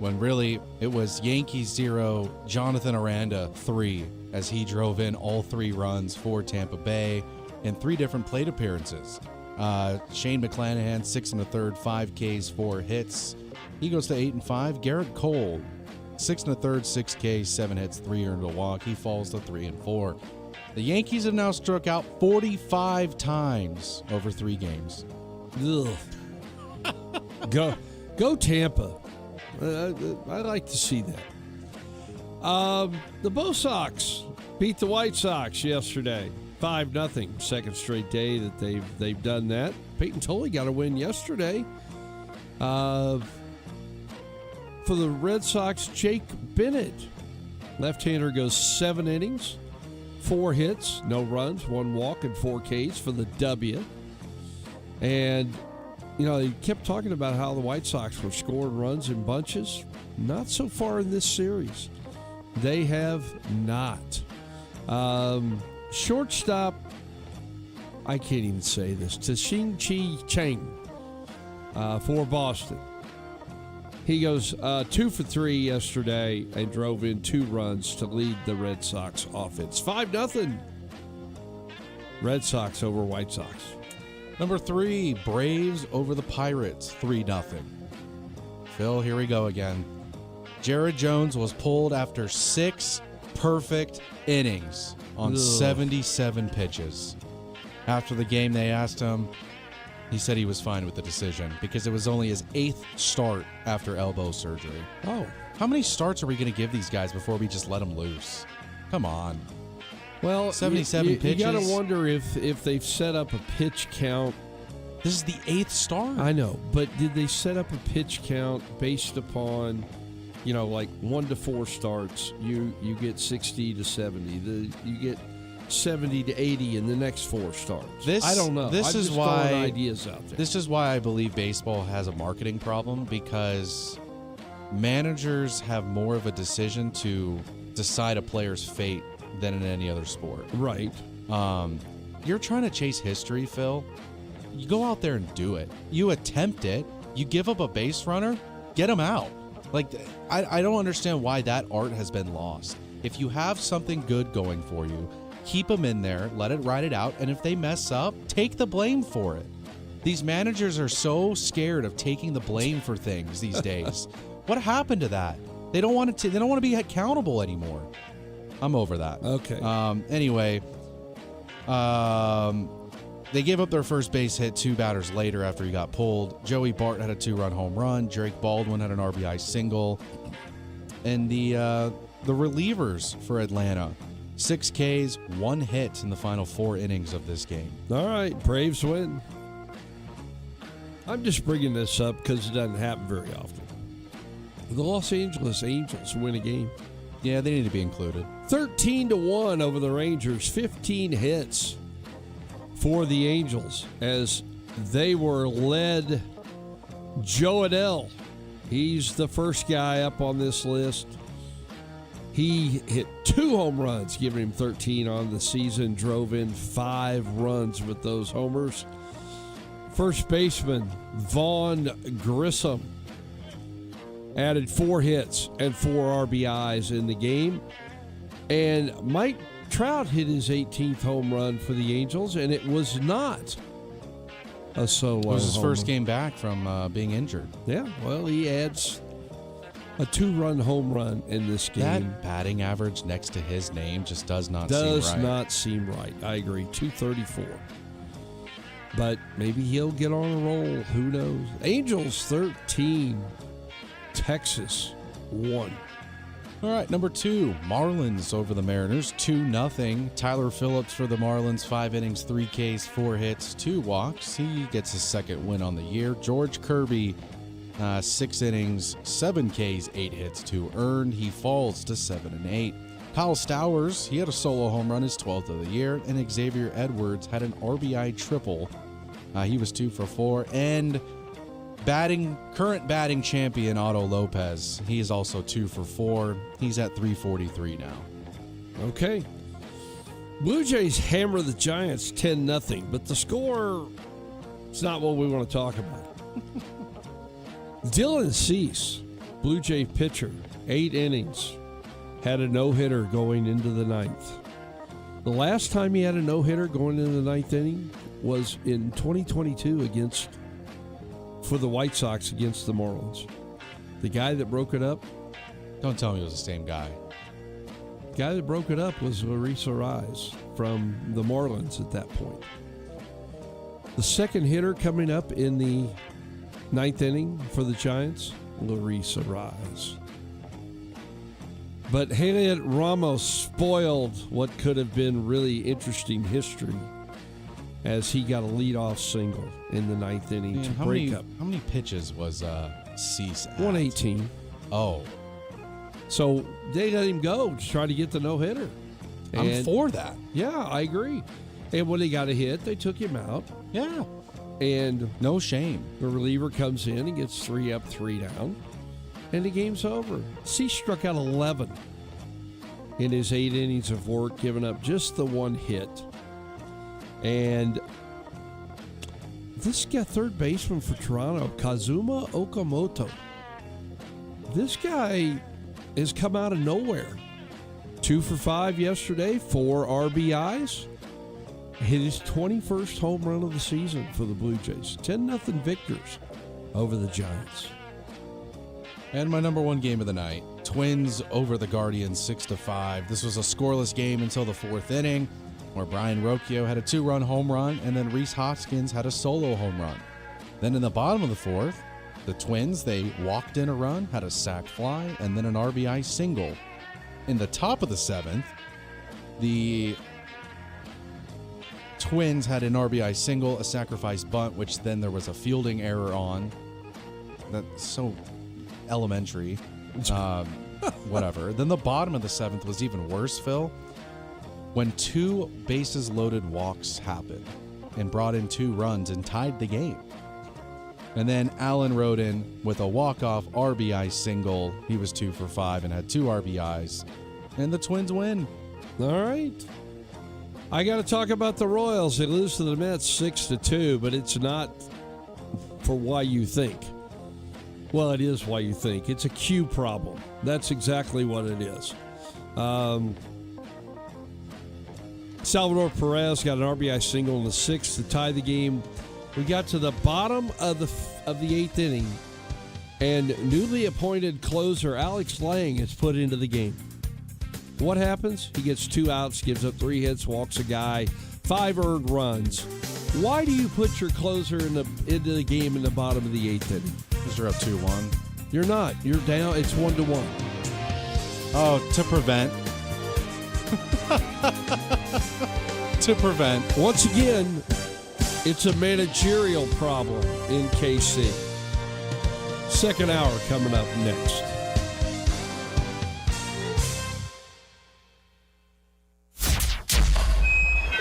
When really it was Yankees 0, Jonathan Aranda 3, as he drove in all 3 runs for Tampa Bay in 3 different plate appearances. Shane McClanahan, 6 1/3, 5 Ks, 4 hits. He goes to 8-5. Garrett Cole, 6 1/3, 6 Ks, 7 hits, 3 earned, a walk. He falls to 3-4. The Yankees have now struck out 45 times over 3 games. Ugh. Go Tampa. I like to see that. The Bo Sox beat the White Sox yesterday, 5-0. Second straight day that they've done that. Peyton Tolley got a win yesterday. For the Red Sox, Jake Bennett, left-hander, goes 7 innings, 4 hits, no runs, 1 walk, and 4 Ks for the W. And they kept talking about how the White Sox were scoring runs in bunches. Not so far in this series. They have not. Shortstop, I can't even say this, Tsing-Chi Chang for Boston. He goes 2 for 3 yesterday and drove in 2 runs to lead the Red Sox offense. 5-0. Red Sox over White Sox. Number 3, Braves over the Pirates, 3-0. Phil, here we go again. Jared Jones was pulled after 6 perfect innings on 77 pitches. After the game, they asked him. He said he was fine with the decision because it was only his 8th start after elbow surgery. Oh. How many starts are we going to give these guys before we just let them loose? Come on. Well, 77 pitches. You got to wonder if they've set up a pitch count. This is the 8th start. I know, but did they set up a pitch count based upon, like 1 to 4 starts? You get 60 to 70. You get 70 to 80 in the next 4 starts. I don't know. This I'm is just why throwing ideas out there. This is why I believe baseball has a marketing problem, because managers have more of a decision to decide a player's fate than in any other sport. Right. You're trying to chase history, Phil. You go out there and do it. You attempt it. You give up a base runner, get him out. I don't understand why that art has been lost. If you have something good going for you, keep them in there, let it ride it out, and if they mess up, take the blame for it. These managers are so scared of taking the blame for things these days. What happened to that? They don't want to. They don't want to be accountable anymore. I'm over that. Okay. Anyway, they gave up their first base hit 2 batters later after he got pulled. Joey Bart had a 2-run home run. Drake Baldwin had an RBI single. And the relievers for Atlanta, 6 Ks, 1 hit in the final 4 innings of this game. All right, Braves win. I'm just bringing this up because it doesn't happen very often. The Los Angeles Angels win a game. Yeah, they need to be included. 13-1 over the Rangers, 15 hits for the Angels as they were led. Joe Adell, he's the first guy up on this list. He hit 2 home runs, giving him 13 on the season, drove in 5 runs with those homers. First baseman Vaughn Grissom added 4 hits and 4 RBIs in the game. And Mike Trout hit his 18th home run for the Angels, and it was not a solo. It was his first game back from being injured. Yeah, well, he adds a 2-run home run in this game. That batting average next to his name just does not seem right. Does not seem right. I agree. 234. But maybe he'll get on a roll. Who knows? Angels 13. Texas 1. All right, number 2, Marlins over the Mariners, 2-0. Tyler Phillips for the Marlins, 5 innings, 3 Ks, 4 hits, 2 walks. He gets his second win on the year. George Kirby, 6 innings, 7 Ks, 8 hits, 2 earned. He falls to 7-8. Kyle Stowers, he had a solo home run, his 12th of the year. And Xavier Edwards had an RBI triple. He was 2 for 4. And current batting champion Otto Lopez, he is also 2 for 4. He's at 343 now. Okay. Blue Jays hammer the Giants 10-0, but the score is not what we want to talk about. Dylan Cease, Blue Jay pitcher, 8 innings, had a no-hitter going into the 9th. The last time he had a no-hitter going into the 9th inning was in 2022 for the White Sox against the Marlins. The guy that broke it up. Don't tell me it was the same guy. The guy that broke it up was Larissa Rise from the Marlins at that point. The second hitter coming up in the 9th inning for the Giants, Larissa Rise. But Juliet Ramos spoiled what could have been really interesting history as he got a leadoff single in the 9th inning to break up. How many pitches was Cease at? 118. Oh. So they let him go to try to get the no-hitter. I'm for that. Yeah, I agree. And when he got a hit, they took him out. Yeah. And no shame. The reliever comes in and gets 3 up, 3 down. And the game's over. Cease struck out 11 in his 8 innings of work, giving up just the 1 hit. And this guy, third baseman for Toronto, Kazuma Okamoto. This guy has come out of nowhere. 2 for 5 yesterday, 4 RBIs. Hit his 21st home run of the season for the Blue Jays. 10-0 victors over the Giants. And my number 1 game of the night, Twins over the Guardians 6-5. This was a scoreless game until the 4th inning, where Brian Rocchio had a 2-run home run, and then Rhys Hoskins had a solo home run. Then in the bottom of the 4th, the Twins, they walked in a run, had a sac fly, and then an RBI single. In the top of the 7th, the Twins had an RBI single, a sacrifice bunt, which then there was a fielding error on. That's so elementary. Whatever. Then the bottom of the 7th was even worse, Phil, when 2 bases loaded walks happened and brought in 2 runs and tied the game. And then Allen Roden with a walk-off RBI single. He was 2 for 5 and had 2 RBIs. And the Twins win. All right. I got to talk about the Royals. They lose to the Mets 6-2, but it's not for why you think. Well, it is why you think. It's a Q problem. That's exactly what it is. Salvador Perez got an RBI single in the 6th to tie the game. We got to the bottom of the 8th inning, and newly appointed closer Alex Lang is put into the game. What happens? He gets 2 outs, gives up 3 hits, walks a guy, 5 earned runs. Why do you put your closer into the game in the bottom of the 8th inning? Because you're up 2-1. You're not. You're down. It's 1-1. Oh, to prevent. To prevent. Once again, it's a managerial problem in KC. Second hour coming up next.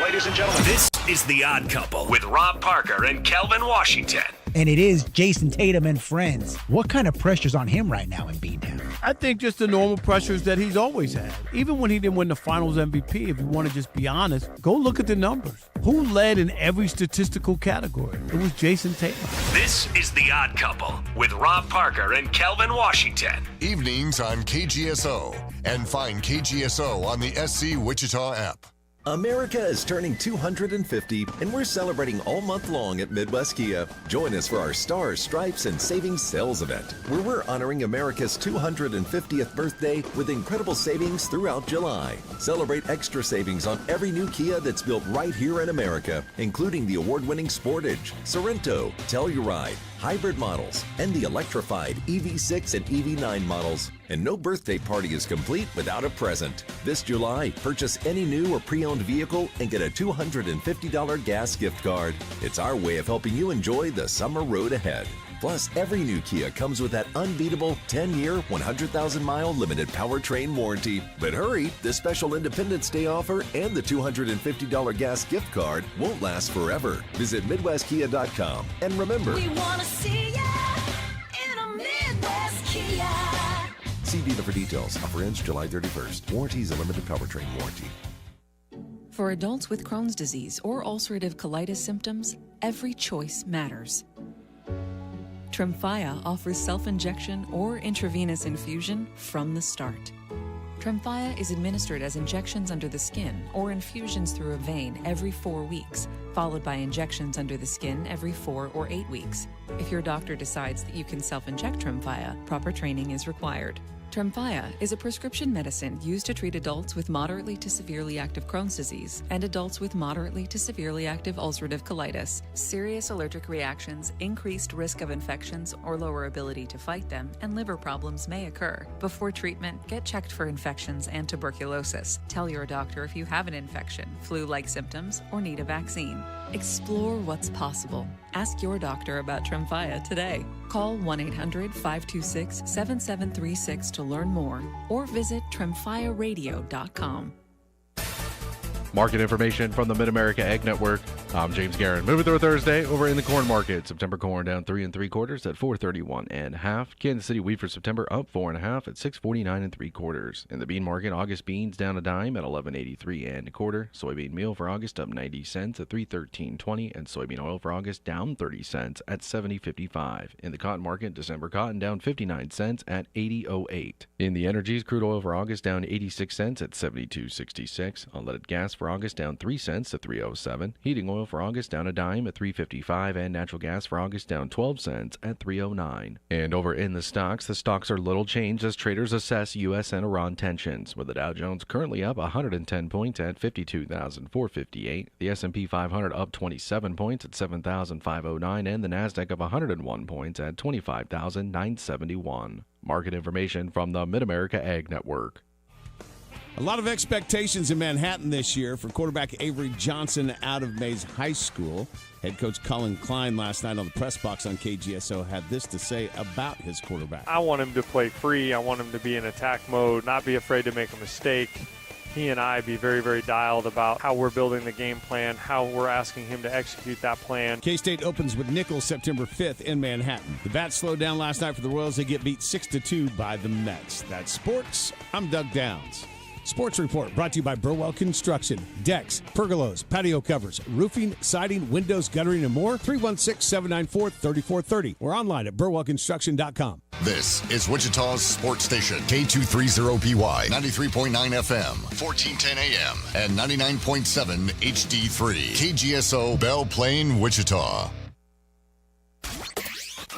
Ladies and gentlemen, this is The Odd Couple with Rob Parker and Kelvin Washington. And it is Jason Tatum and friends. What kind of pressure's on him right now in B-Town? I think just the normal pressures that he's always had. Even when he didn't win the Finals MVP, if you want to just be honest, go look at the numbers. Who led in every statistical category? It was Jason Tatum. This is The Odd Couple with Rob Parker and Kelvin Washington. Evenings on KGSO. And find KGSO on the SC Wichita app. America is turning 250, and we're celebrating all month long at Midwest Kia. Join us for our Stars, Stripes, and Savings Sales event, where we're honoring America's 250th birthday with incredible savings throughout July. Celebrate extra savings on every new Kia that's built right here in America, including the award-winning Sportage, Sorento, Telluride, hybrid models, and the electrified EV6 and EV9 models. And no birthday party is complete without a present. This July, purchase any new or pre-owned vehicle and get a $250 gas gift card. It's our way of helping you enjoy the summer road ahead. Plus, every new Kia comes with that unbeatable 10-year, 100,000-mile limited powertrain warranty. But hurry, this special Independence Day offer and the $250 gas gift card won't last forever. Visit MidwestKia.com. And remember, We want to see ya in a Midwest Kia. see dealer for details. Offer ends July 31st. Warranty is a limited powertrain warranty. For adults with Crohn's disease or ulcerative colitis symptoms, every choice matters. Tremfya offers self-injection or intravenous infusion from the start. Tremfya is administered as injections under the skin or infusions through a vein every 4 weeks, followed by injections under the skin every 4 or 8 weeks. If your doctor decides that you can self-inject Tremfya, proper training is required. Tremfya is a prescription medicine used to treat adults with moderately to severely active Crohn's disease and adults with moderately to severely active ulcerative colitis. Serious allergic reactions, increased risk of infections or lower ability to fight them, and liver problems may occur. Before treatment, get checked for infections and tuberculosis. Tell your doctor if you have an infection, flu-like symptoms, or need a vaccine. Explore what's possible. Ask your doctor about Tremfya today. Call 1-800-526-7736 to learn more or visit tremfyaradio.com. Market information from the Mid-America Egg Network. I'm James Guerin. Moving through Thursday over in the corn market. September corn down 3 3/4 at $4.31.5. Kansas City wheat for September up 4 1/2 at $6.49 3/4. In the bean market, August beans down a dime at $11.83 1/4. Soybean meal for August up 90 cents at $3.1320, and soybean oil for August down 30 cents at $70.55. In the cotton market, December cotton down 59 cents at $80.08. In the energies, crude oil for August down 86 cents at $72.66. Unleaded gas for August down 3 cents to $3.07. Heating oil for August down a dime at $3.55, and natural gas for August down 12 cents at $3.09. And over in the stocks are little changed as traders assess U.S. and Iran tensions, with the Dow Jones currently up 110 points at 52,458, the S&P 500 up 27 points at 7,509, and the Nasdaq up 101 points at 25,971. Market information from the Mid-America Ag Network. A lot of expectations in Manhattan this year for quarterback Avery Johnson out of Mays High School. Head coach Colin Klein last night on the press box on KGSO had this to say about his quarterback. I want him to play free. I want him to be in attack mode, not be afraid to make a mistake. He and I be very, very dialed about how we're building the game plan, how we're asking him to execute that plan. K-State opens with Nichols September 5th in Manhattan. The Bats slowed down last night for the Royals. They get beat 6-2 by the Mets. That's sports. I'm Doug Downs. Sports Report brought to you by Burwell Construction. Decks, pergolas, patio covers, roofing, siding, windows, guttering, and more. 316-794-3430. Or online at burwellconstruction.com. This is Wichita's sports station, K230PY, 93.9 FM, 1410 AM, and 99.7 HD3. KGSO Belle Plaine, Wichita.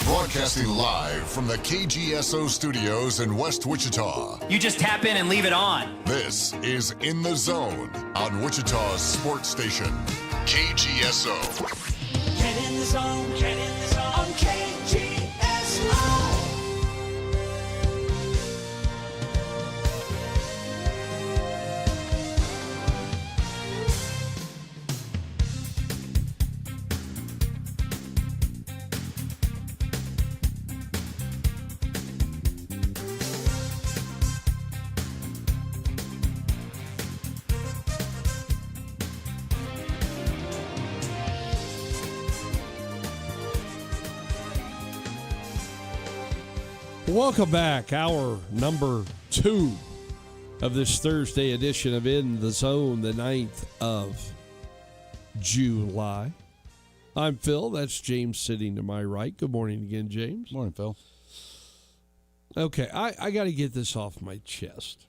Broadcasting live from the KGSO studios in West Wichita. You just tap in and leave it on. This is In the Zone on Wichita's sports station, KGSO. zone. Get in the zone on KGSO. Welcome back. Hour number 2 of this Thursday edition of In the Zone, the 9th of July. I'm Phil. That's James sitting to my right. Good morning again, James. Morning, Phil. Okay, I got to get this off my chest.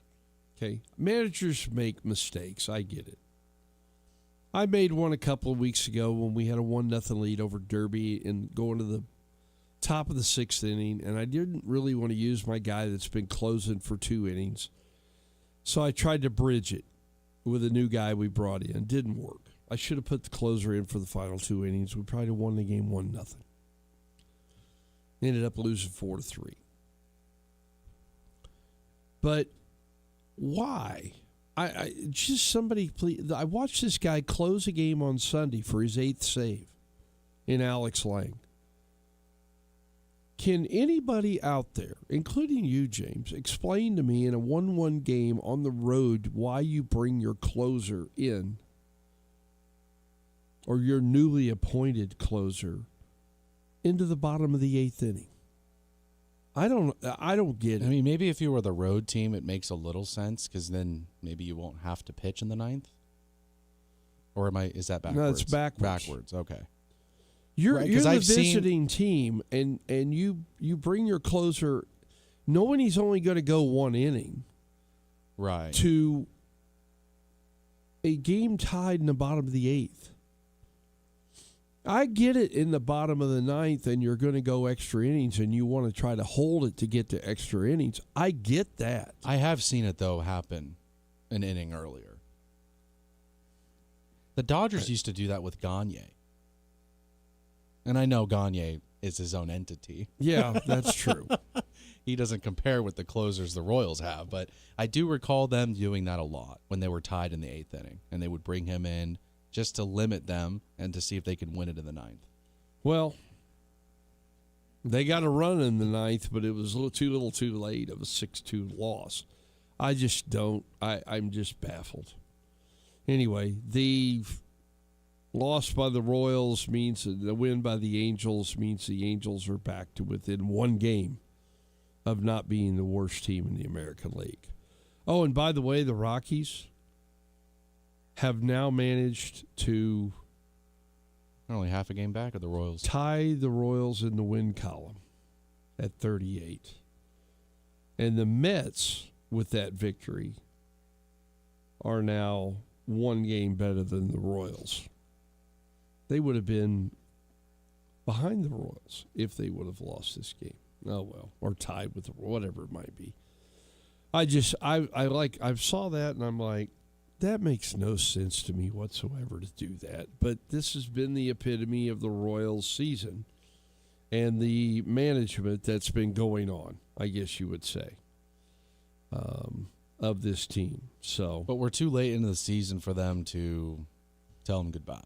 Okay, managers make mistakes. I get it. I made one a couple of weeks ago when we had a 1-0 lead over Derby and going to the top of the 6th inning, and I didn't really want to use my guy that's been closing for 2 innings. So I tried to bridge it with a new guy we brought in. Didn't work. I should have put the closer in for the final 2 innings. We probably won the game 1-0. Ended up losing 4-3. But why? I just somebody please. I watched this guy close a game on Sunday for his 8th save in Alex Lang. Can anybody out there, including you, James, explain to me in a 1-1 game on the road why you bring your closer in or your newly appointed closer into the bottom of the 8th inning? I don't get it. I mean, maybe if you were the road team, it makes a little sense because then maybe you won't have to pitch in the 9th. Or is that backwards? No, it's backwards. Backwards, okay. You're the visiting team, and you bring your closer knowing he's only going to go 1 inning. Right. To a game tied in the bottom of the 8th. I get it in the bottom of the 9th and you're going to go extra innings and you want to try to hold it to get to extra innings. I get that. I have seen it, though, happen an inning earlier. The Dodgers used to do that with Gagne. And I know Gagne is his own entity. Yeah, that's true. He doesn't compare with the closers the Royals have, but I do recall them doing that a lot when they were tied in the 8th inning, and they would bring him in just to limit them and to see if they could win it in the 9th. Well, they got a run in the 9th, but it was a little too late of a 6-2 loss. I just don't. I'm just baffled. Anyway, the loss by the Royals means the win by the Angels means the Angels are back to within 1 game of not being the worst team in the American League. Oh, and by the way, the Rockies have now managed to only half a game back of the Royals. Tie the Royals in the win column at 38. And the Mets, with that victory, are now 1 game better than the Royals. They would have been behind the Royals if they would have lost this game. Oh, well, or tied with whatever it might be. I saw that and I'm like, that makes no sense to me whatsoever to do that. But this has been the epitome of the Royals season and the management that's been going on, I guess you would say, of this team. So, but we're too late into the season for them to tell them goodbye.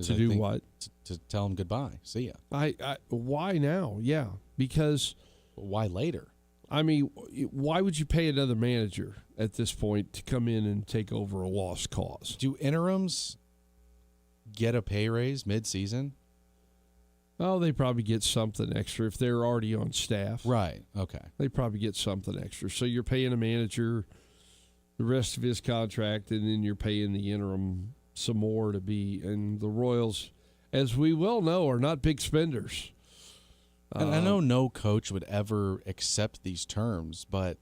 To do what? To tell them goodbye. See ya. Why now? Yeah, because why later? I mean, why would you pay another manager at this point to come in and take over a lost cause? Do interims get a pay raise mid-season? Oh, they probably get something extra if they're already on staff. Right, okay. They probably get something extra. So you're paying a manager the rest of his contract, and then you're paying the interim some more to be. And the Royals, as we well know, are not big spenders. And I know no coach would ever accept these terms, but,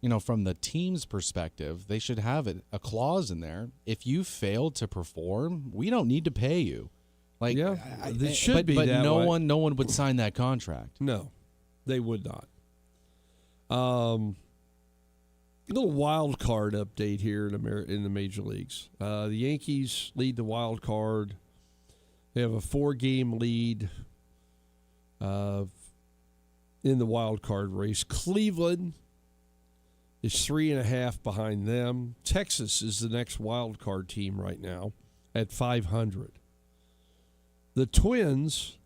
you know, from the team's perspective, they should have a clause in there. If you fail to perform, we don't need to pay you. Like, yeah, it should be but that no way. one would sign that contract. No, they would not. Little wild card update here in the major leagues. The Yankees lead the wild card They have a 4-game lead in the wild card race. Cleveland is 3.5 behind them. Texas is the next wild card team right now at 500. The Twins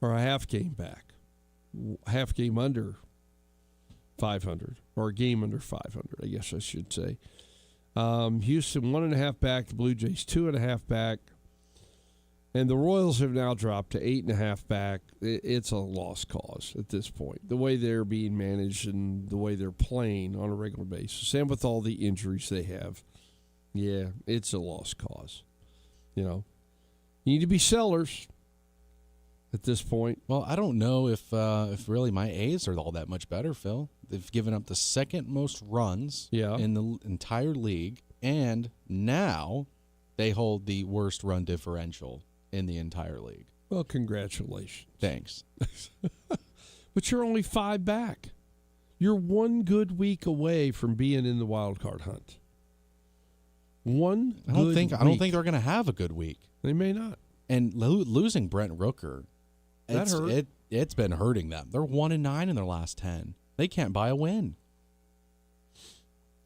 are a half game back, half game under 500, or a game under 500, I guess I should say. Houston 1.5 back, the Blue Jays 2.5 back, and the Royals have now dropped to 8.5 back. It's a lost cause at this point, the way they're being managed and the way they're playing on a regular basis, and with all the injuries they have. Yeah, it's a lost cause. You know, you need to be sellers at this point. Well, I don't know if really my A's are all that much better, Phil. They've given up the second most runs in the entire league, and now they hold the worst run differential in the entire league. Well, congratulations. Thanks. But you're only 5 back. You're one good week away from being in the wild card hunt. I don't think they're going to have a good week. They may not. And losing Brent Rooker, it's been hurting them. They're 1-9 in their last 10. They can't buy a win.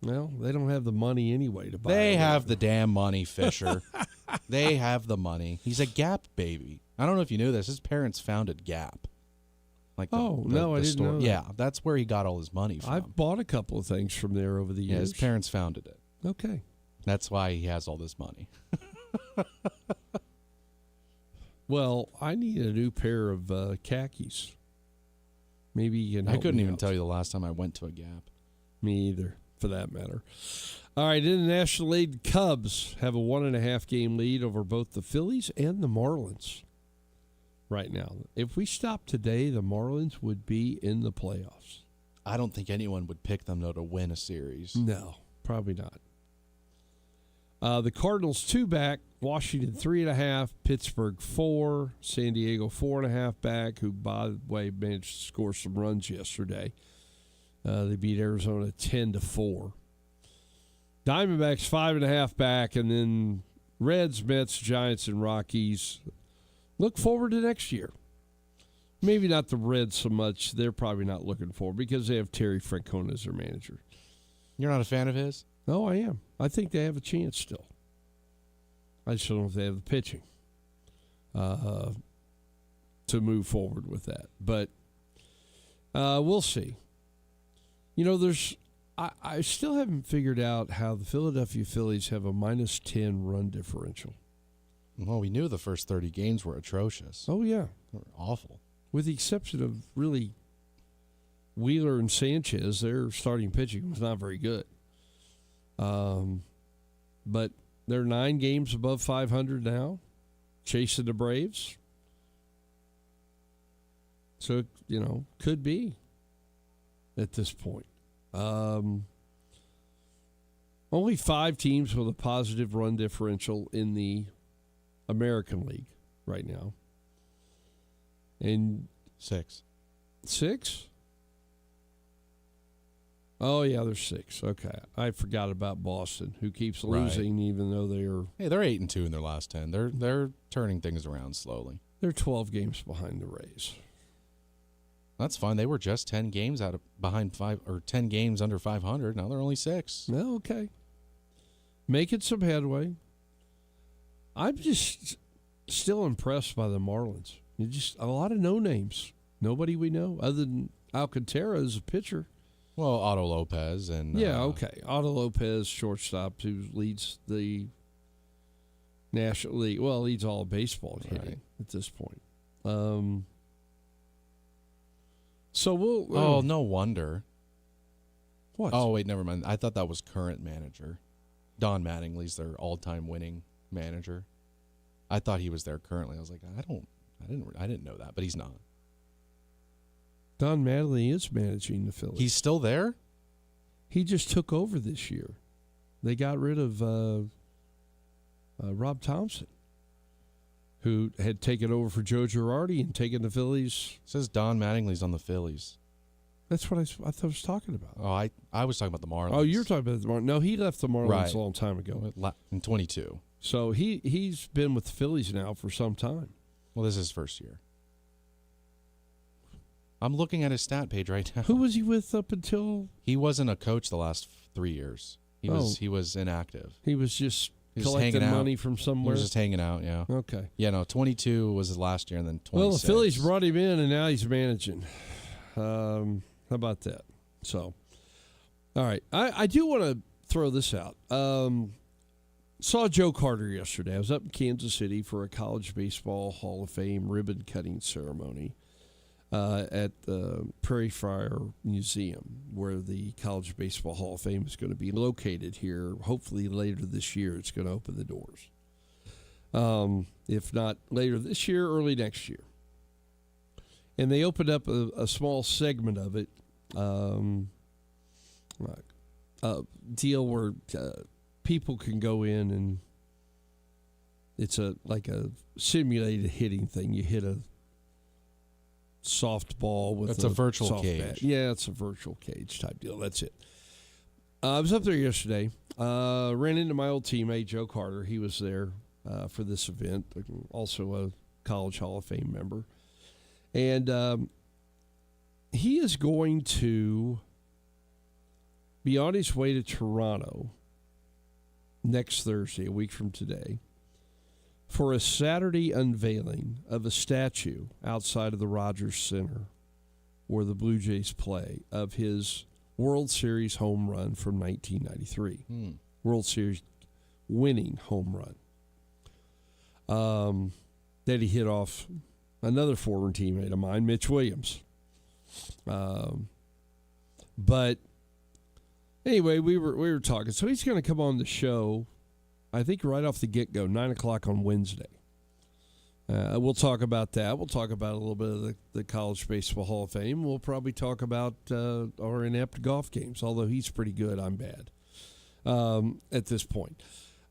Well, they don't have the money anyway to buy. They have the damn money, Fisher. They have the money. He's a Gap baby. I don't know if you knew this. His parents founded Gap. I didn't know that. Yeah, that's where he got all his money from. I've bought a couple of things from there over the years. Yeah, his parents founded it. Okay. That's why he has all this money. Well, I need a new pair of khakis. Maybe you can help I couldn't me even out. tell you the last time I went to a Gap. Me either, for that matter. All right, in the National League, Cubs have a 1.5 game lead over both the Phillies and the Marlins right now. If we stop today, the Marlins would be in the playoffs. I don't think anyone would pick them, though, to win a series. No, probably not. The Cardinals 2 back, Washington 3.5, Pittsburgh 4, San Diego 4.5 back, who, by the way, managed to score some runs yesterday. They beat Arizona 10-4. Diamondbacks 5.5 back, and then Reds, Mets, Giants, and Rockies. Look forward to next year. Maybe not the Reds so much. They're probably not looking forward because they have Terry Francona as their manager. You're not a fan of his? No, I am. I think they have a chance still. I just don't know if they have the pitching to move forward with that. But we'll see. You know, I still haven't figured out how the Philadelphia Phillies have a -10 run differential. Well, we knew the first 30 games were atrocious. Oh, yeah. They were awful. With the exception of really Wheeler and Sanchez, their starting pitching was not very good. But they're 9 games above 500 now, chasing the Braves. So, you know, could be at this point. Only 5 teams with a positive run differential in the American League right now. And 6. 6? Oh, yeah, there's 6. Okay. I forgot about Boston, who keeps losing even though they're... Hey, they're 8-2 in their last 10. They're turning things around slowly. They're 12 games behind the Rays. That's fine. They were just 10 games behind 10 games under 500. Now they're only 6. No, okay. Making some headway. I'm just still impressed by the Marlins. Just a lot of no-names. Nobody we know other than Alcantara as a pitcher. Well, Otto Lopez and... Yeah, okay. Otto Lopez, shortstop, who leads the National League. Well, leads all of baseball hitting at this point. So we'll... Oh, no wonder. What? Oh, wait, never mind. I thought that was current manager. Don Mattingly's their all-time winning manager. I thought he was there currently. I was like, I didn't know that, but he's not. Don Mattingly is managing the Phillies. He's still there? He just took over this year. They got rid of Rob Thompson, who had taken over for Joe Girardi and taken the Phillies. It says Don Mattingly's on the Phillies. That's what I thought I was talking about. Oh, I was talking about the Marlins. Oh, you're talking about the Marlins. No, he left the Marlins a long time ago. In 22. So he's been with the Phillies now for some time. Well, this is his first year. I'm looking at his stat page right now. Who was he with up until? He wasn't a coach the last 3 years. He was inactive. He was just He was collecting hanging out. money from somewhere? He was just hanging out, yeah. Okay. Yeah, no, 22 was his last year, and then 26. Well, the Phillies brought him in, and now he's managing. How about that? So, all right. I do want to throw this out. Saw Joe Carter yesterday. I was up in Kansas City for a College Baseball Hall of Fame ribbon-cutting ceremony at the Prairie Fire Museum, where the College Baseball Hall of Fame is going to be located here. Hopefully later this year it's going to open the doors. If not later this year, early next year. And they opened up a small segment of it, deal where people can go in and it's like a simulated hitting thing. You hit a softball with It's a virtual soft cage. bat. Yeah, it's a virtual cage type deal. That's it. I was up there yesterday. Ran into my old teammate, Joe Carter. He was there for this event, also a College Hall of Fame member. And he is going to be on his way to Toronto next Thursday, a week from today, for a Saturday unveiling of a statue outside of the Rogers Center where the Blue Jays play of his World Series home run from 1993. World Series winning home run that he hit off another former teammate of mine, Mitch Williams. But anyway, we were talking. So he's going to come on the show, I think right off the get-go, 9 o'clock on Wednesday. We'll talk about that. We'll talk about a little bit of the College Baseball Hall of Fame. We'll probably talk about our inept golf games, although he's pretty good. I'm bad at this point.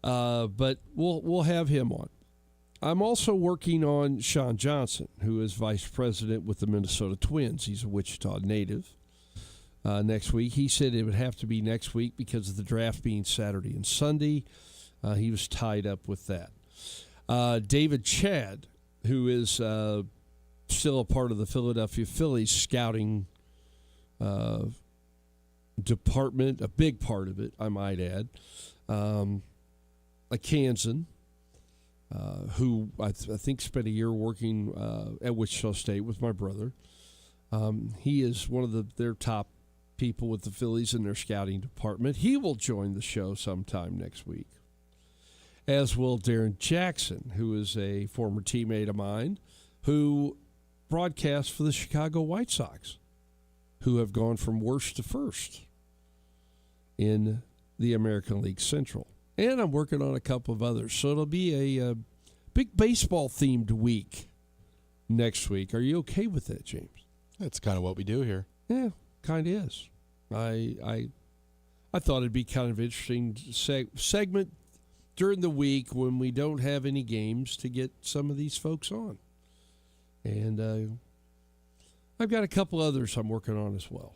But we'll have him on. I'm also working on Sean Johnson, who is vice president with the Minnesota Twins. He's a Wichita native. Next week, he said it would have to be next week because of the draft being Saturday and Sunday. He was tied up with that. David Chad, who is still a part of the Philadelphia Phillies scouting department, a big part of it, I might add. A Kansan, who I think spent a year working at Wichita State with my brother. He is one of their top people with the Phillies in their scouting department. He will join the show sometime next week, as will Darren Jackson, who is a former teammate of mine who broadcasts for the Chicago White Sox, who have gone from worst to first in the American League Central. And I'm working on a couple of others. So it'll be a big baseball-themed week next week. Are you okay with that, James? That's kind of what we do here. Yeah, kind of is. I thought it'd be kind of interesting segment during the week when we don't have any games to get some of these folks on. And I've got a couple others I'm working on as well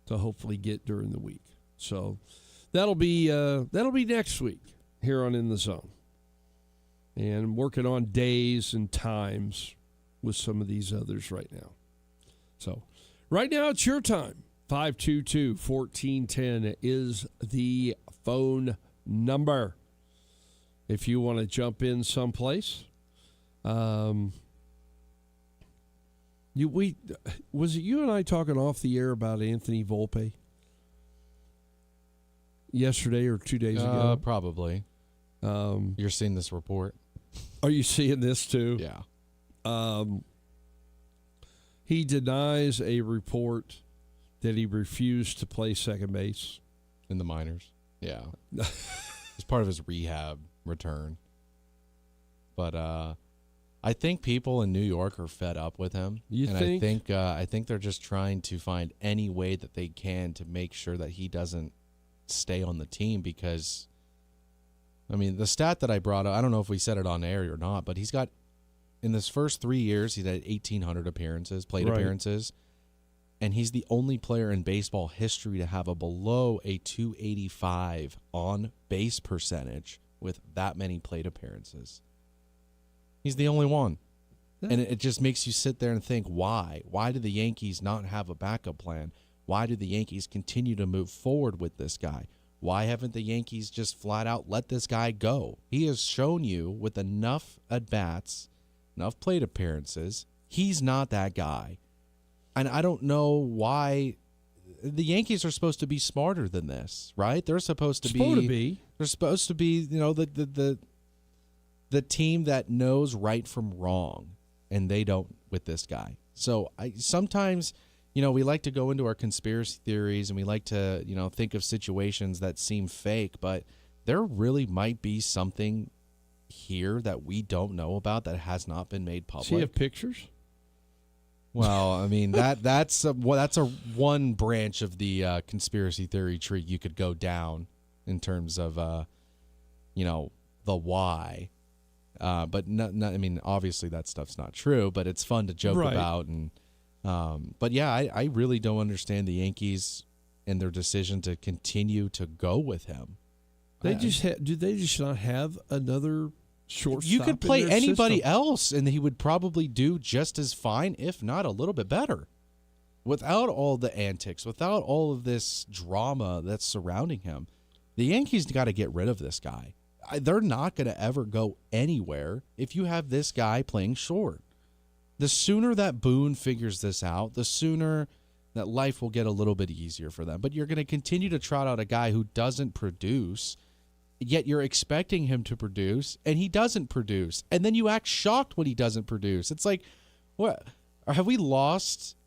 to hopefully get during the week. So that'll be next week here on In the Zone. And I'm working on days and times with some of these others right now. So right now it's your time. 522-1410 is the phone number. If you want to jump in someplace. Was it you and I talking off the air about Anthony Volpe yesterday or 2 days ago? Probably. You're seeing this report. Are you seeing this too? Yeah. He denies a report that he refused to play second base in the minors. Yeah. It's part of his rehab return. But I think people in New York are fed up with him. You and think? I think they're just trying to find any way that they can to make sure that he doesn't stay on the team because, I mean, the stat that I brought up, I don't know if we said it on air or not, but he's got, in his first 3 years, he's had 1,800 plate appearances, and he's the only player in baseball history to have a below a 285 on-base percentage with that many plate appearances. He's the only one. And it just makes you sit there and think, why? Why do the Yankees not have a backup plan? Why do the Yankees continue to move forward with this guy? Why haven't the Yankees just flat out let this guy go? He has shown you with enough at-bats, enough plate appearances, he's not that guy. And I don't know why the Yankees are supposed to be smarter than this, right? They're supposed to be. They're supposed to be, the team that knows right from wrong, and they don't with this guy. So sometimes, we like to go into our conspiracy theories and we like to, think of situations that seem fake, but there really might be something here that we don't know about that has not been made public. Do you have pictures? Well, I mean that's a one branch of the conspiracy theory tree you could go down in terms of the why. But I mean, obviously that stuff's not true, but it's fun to joke about. And but yeah, I really don't understand the Yankees and their decision to continue to go with him. Do they just not have another shortstop? You could play in their anybody system? else, and he would probably do just as fine, if not a little bit better, without all the antics, without all of this drama that's surrounding him. The Yankees got to get rid of this guy. They're not going to ever go anywhere if you have this guy playing short. The sooner that Boone figures this out, the sooner that life will get a little bit easier for them. But you're going to continue to trot out a guy who doesn't produce, yet you're expecting him to produce, and he doesn't produce. And then you act shocked when he doesn't produce. It's like, what? Have we lost,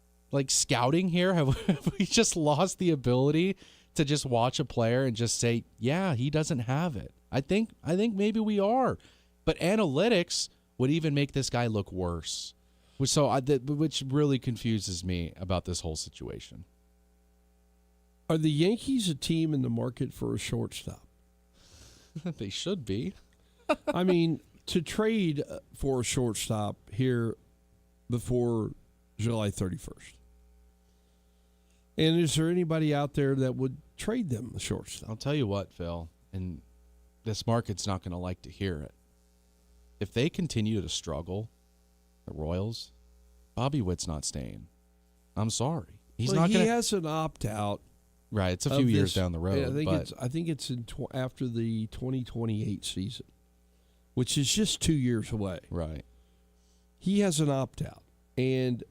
scouting here? Have we just lost the ability to just watch a player and just say, yeah, he doesn't have it? I think maybe we are. But analytics would even make this guy look worse. Which really confuses me about this whole situation. Are the Yankees a team in the market for a shortstop? They should be. I mean, to trade for a shortstop here before July 31st. And is there anybody out there that would trade them a shortstop? I'll tell you what, Phil, and this market's not going to like to hear it. If they continue to struggle, the Royals, Bobby Witt's not staying. I'm sorry. He has an opt-out. Right, it's a few years down the road. I think it's after the 2028 season, which is just 2 years away. Right. He has an opt-out. And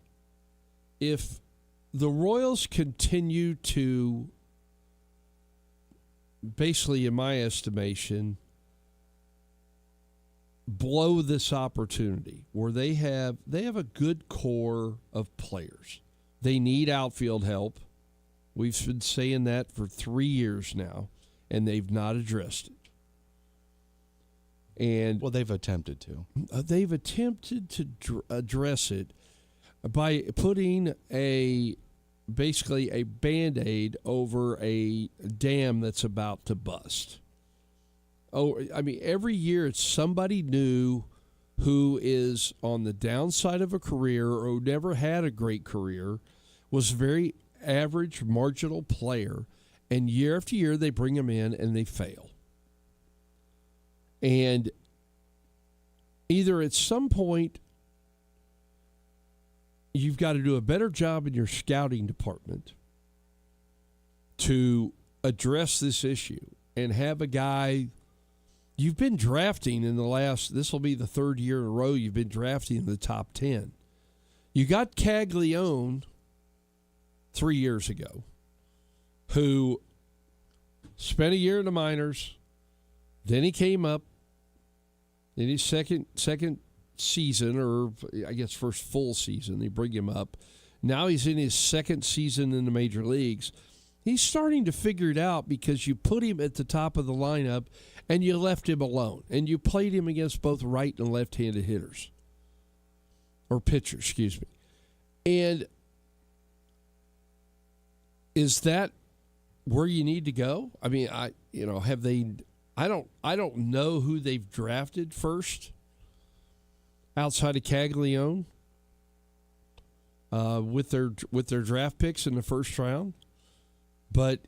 if the Royals continue to, basically, in my estimation, blow this opportunity where they have a good core of players. They need outfield help. We've been saying that for 3 years now, and they've not addressed it. And they've attempted to. They've attempted to address it by putting basically a Band-Aid over a dam that's about to bust. Oh, I mean, every year it's somebody new who is on the downside of a career or who never had a great career, was very average, marginal player, and year after year they bring them in and they fail. And either at some point you've got to do a better job in your scouting department to address this issue and have a guy. You've been drafting this will be the third year in a row you've been drafting in the top 10. You got Caglione 3 years ago, who spent a year in the minors, then he came up in his second season, or I guess first full season, they bring him up. Now he's in his second season in the major leagues. He's starting to figure it out because you put him at the top of the lineup and you left him alone. And you played him against both right and left-handed hitters. Or pitchers, excuse me. And is that where you need to go? I mean, I don't know who they've drafted first outside of Caglione with their draft picks in the first round. But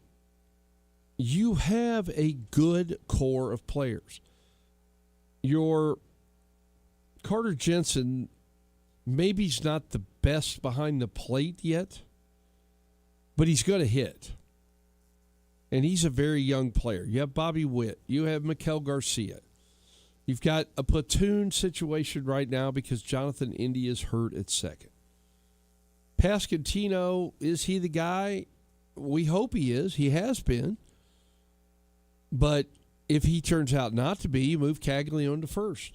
you have a good core of players. Your Carter Jensen maybe he's not the best behind the plate yet, but he's going to hit. And he's a very young player. You have Bobby Witt. You have Miguel Garcia. You've got a platoon situation right now because Jonathan Indy is hurt at second. Pasquantino, is he the guy? We hope he is. He has been. But if he turns out not to be, you move Caglione to first.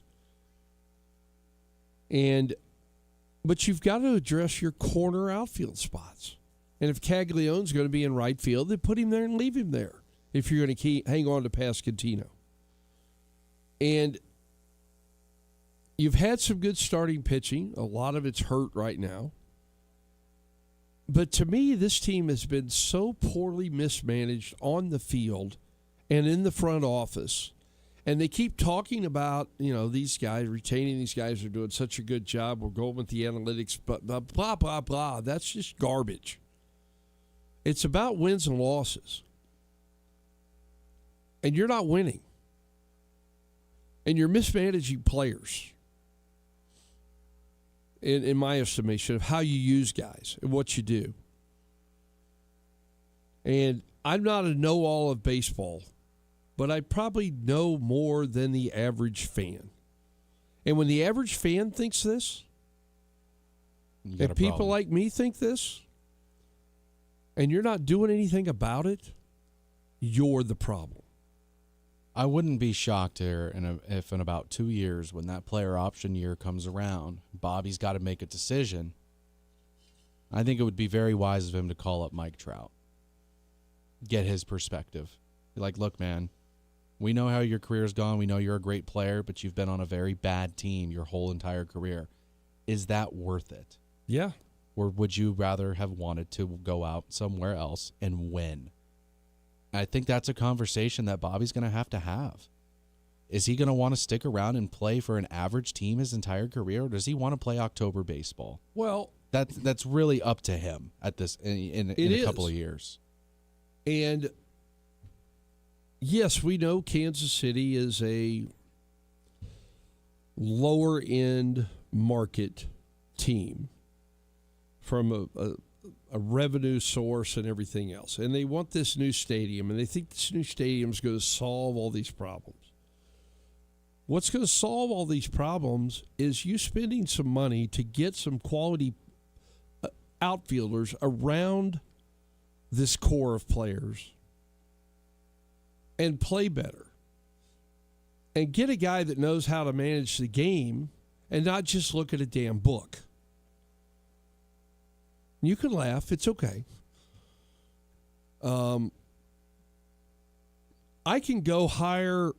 But you've got to address your corner outfield spots. And if Caglione's going to be in right field, then put him there and leave him there if you're going to hang on to Pasquantino. And you've had some good starting pitching. A lot of it's hurt right now. But to me, this team has been so poorly mismanaged on the field and in the front office. And they keep talking about, these guys, retaining these guys are doing such a good job. We're going with the analytics, but blah, blah, blah. That's just garbage. It's about wins and losses. And you're not winning. And you're mismanaging players, in my estimation, of how you use guys and what you do. And I'm not a know-all of baseball, but I probably know more than the average fan. And when the average fan thinks this, and people like me think this, and you're not doing anything about it, you're the problem. I wouldn't be shocked here if in about 2 years, when that player option year comes around, Bobby's got to make a decision. I think it would be very wise of him to call up Mike Trout, get his perspective. Be like, look, man, we know how your career's gone. We know you're a great player, but you've been on a very bad team your whole entire career. Is that worth it? Yeah. Or would you rather have wanted to go out somewhere else and win? I think that's a conversation that Bobby's going to have. Is he going to want to stick around and play for an average team his entire career, or does he want to play October baseball? Well, that's really up to him at this in a couple of years. And yes, we know Kansas City is a lower end market team from a revenue source and everything else. And they want this new stadium, and they think this new stadium is going to solve all these problems. What's going to solve all these problems is you spending some money to get some quality outfielders around this core of players and play better. And get a guy that knows how to manage the game and not just look at a damn book. You can laugh. It's okay. I can go hire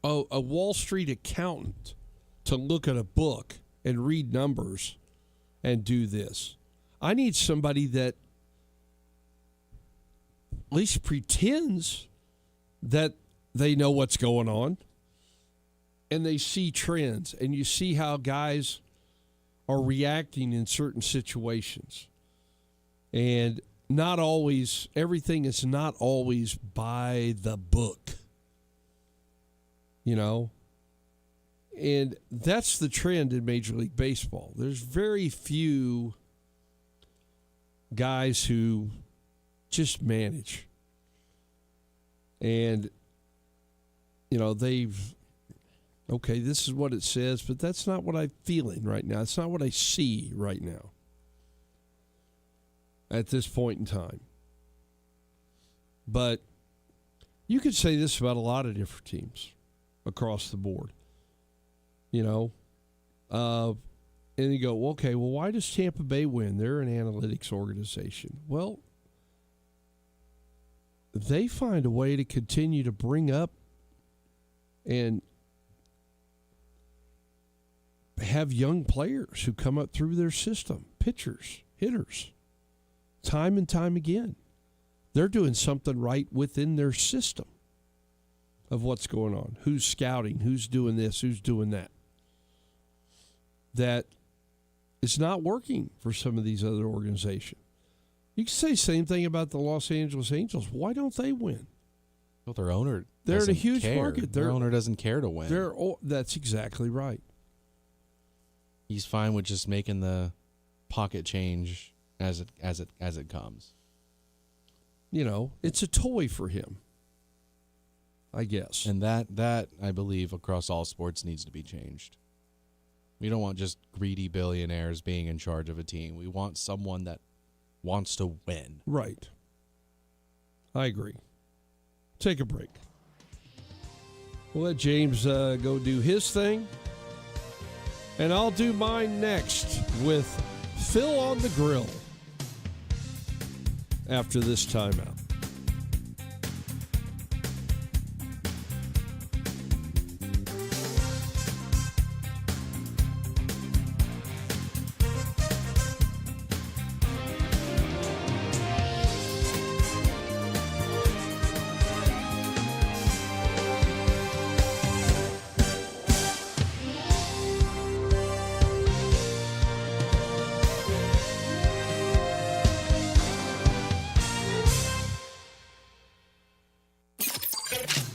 a Wall Street accountant to look at a book and read numbers and do this. I need somebody that at least pretends that they know what's going on and they see trends, and you see how guys are reacting in certain situations. And not always, everything is not always by the book. And that's the trend in Major League Baseball. There's very few guys who just manage. And, okay, this is what it says, but that's not what I'm feeling right now. It's not what I see right now at this point in time. But you could say this about a lot of different teams across the board. And you go, okay, well, why does Tampa Bay win? They're an analytics organization. Well, they find a way to continue to bring up and have young players who come up through their system, pitchers, hitters, time and time again. They're doing something right within their system of what's going on, who's scouting, who's doing this, who's doing that. That is not working for some of these other organizations. You can say the same thing about the Los Angeles Angels. Why don't they win? Well, their owner They're in a huge care. market. Their owner doesn't care to win. That's exactly right. He's fine with just making the pocket change as it comes. You know, it's a toy for him, I guess. And that I believe across all sports needs to be changed. We don't want just greedy billionaires being in charge of a team. We want someone that wants to win. Right. I agree. Take a break. We'll let James go do his thing. And I'll do mine next with Phil on the Grill after this timeout.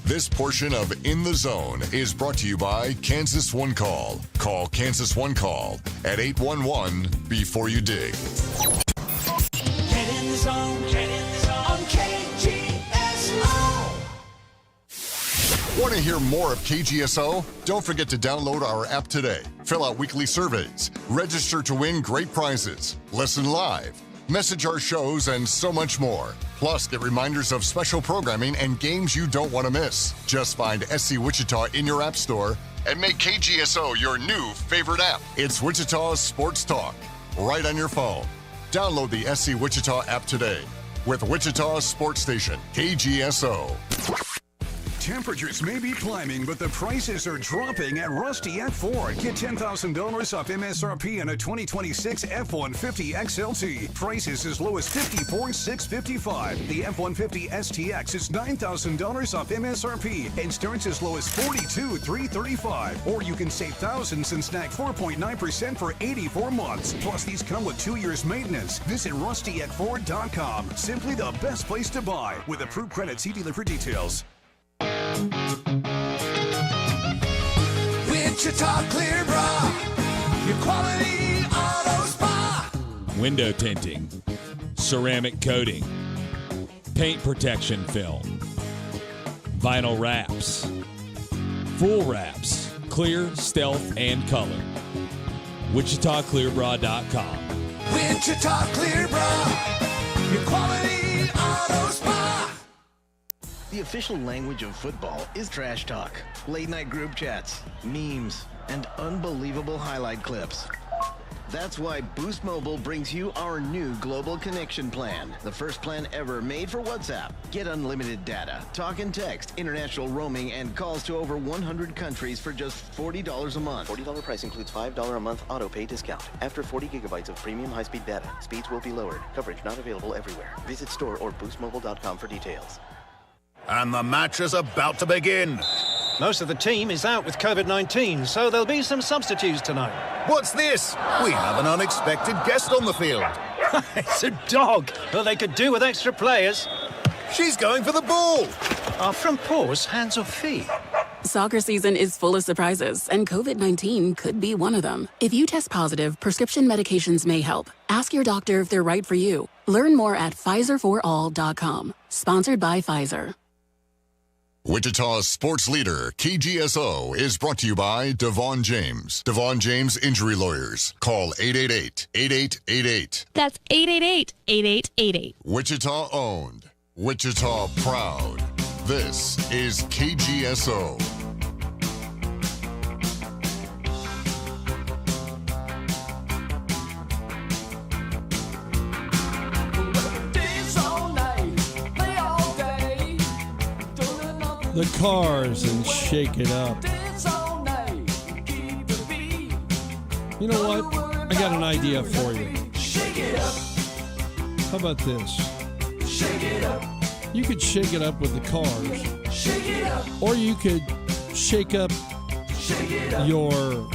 This portion of In the Zone is brought to you by Kansas One Call. Call Kansas One Call at 811 before you dig. Get in the zone, on KGSO. Want to hear more of KGSO? Don't forget to download our app today. Fill out weekly surveys, register to win great prizes, listen live, message our shows, and so much more. Plus, get reminders of special programming and games you don't want to miss. Just find SC Wichita in your app store and make KGSO your new favorite app. It's Wichita's Sports Talk, right on your phone. Download the SC Wichita app today with Wichita's sports station, KGSO. Temperatures may be climbing, but the prices are dropping at Rusty at Ford. Get $10,000 off MSRP on a 2026 F-150 XLT. Prices as low as $54,655. The F-150 STX is $9,000 off MSRP and starts as low as $42,335. Or you can save thousands and snag 4.9% for 84 months. Plus, these come with 2 years maintenance. Visit RustyAtFord.com. Simply the best place to buy. With approved credit, see dealer for details. Wichita Clear Bra, your quality auto spa. Window tinting, ceramic coating, paint protection film, vinyl wraps, full wraps, clear, stealth, and color. WichitaClearBra.com. Wichita Clear Bra, your quality auto spa. The official language of football is trash talk, late-night group chats, memes, and unbelievable highlight clips. That's why Boost Mobile brings you our new Global Connection Plan, the first plan ever made for WhatsApp. Get unlimited data, talk and text, international roaming, and calls to over 100 countries for just $40 a month. $40 price includes $5 a month auto pay discount. After 40 gigabytes of premium high-speed data, speeds will be lowered. Coverage not available everywhere. Visit store or boostmobile.com for details. And the match is about to begin. Most of the team is out with COVID-19, so there'll be some substitutes tonight. What's this? We have an unexpected guest on the field. It's a dog. Well, they could do with extra players. She's going for the ball. Are from paws, hands or feet? Soccer season is full of surprises, and COVID-19 could be one of them. If you test positive, prescription medications may help. Ask your doctor if they're right for you. Learn more at PfizerForAll.com. Sponsored by Pfizer. Wichita's sports leader, KGSO, is brought to you by Devon Jaimes. Devon Jaimes Injury Lawyers. Call 888-8888. That's 888-8888. Wichita owned. Wichita proud. This is KGSO. The Cars and Shake It Up. You know what? I got an idea for you. Shake it up. How about this? Shake it up. You could shake it up with the Cars. Shake it up. Or you could shake up Shake it up. your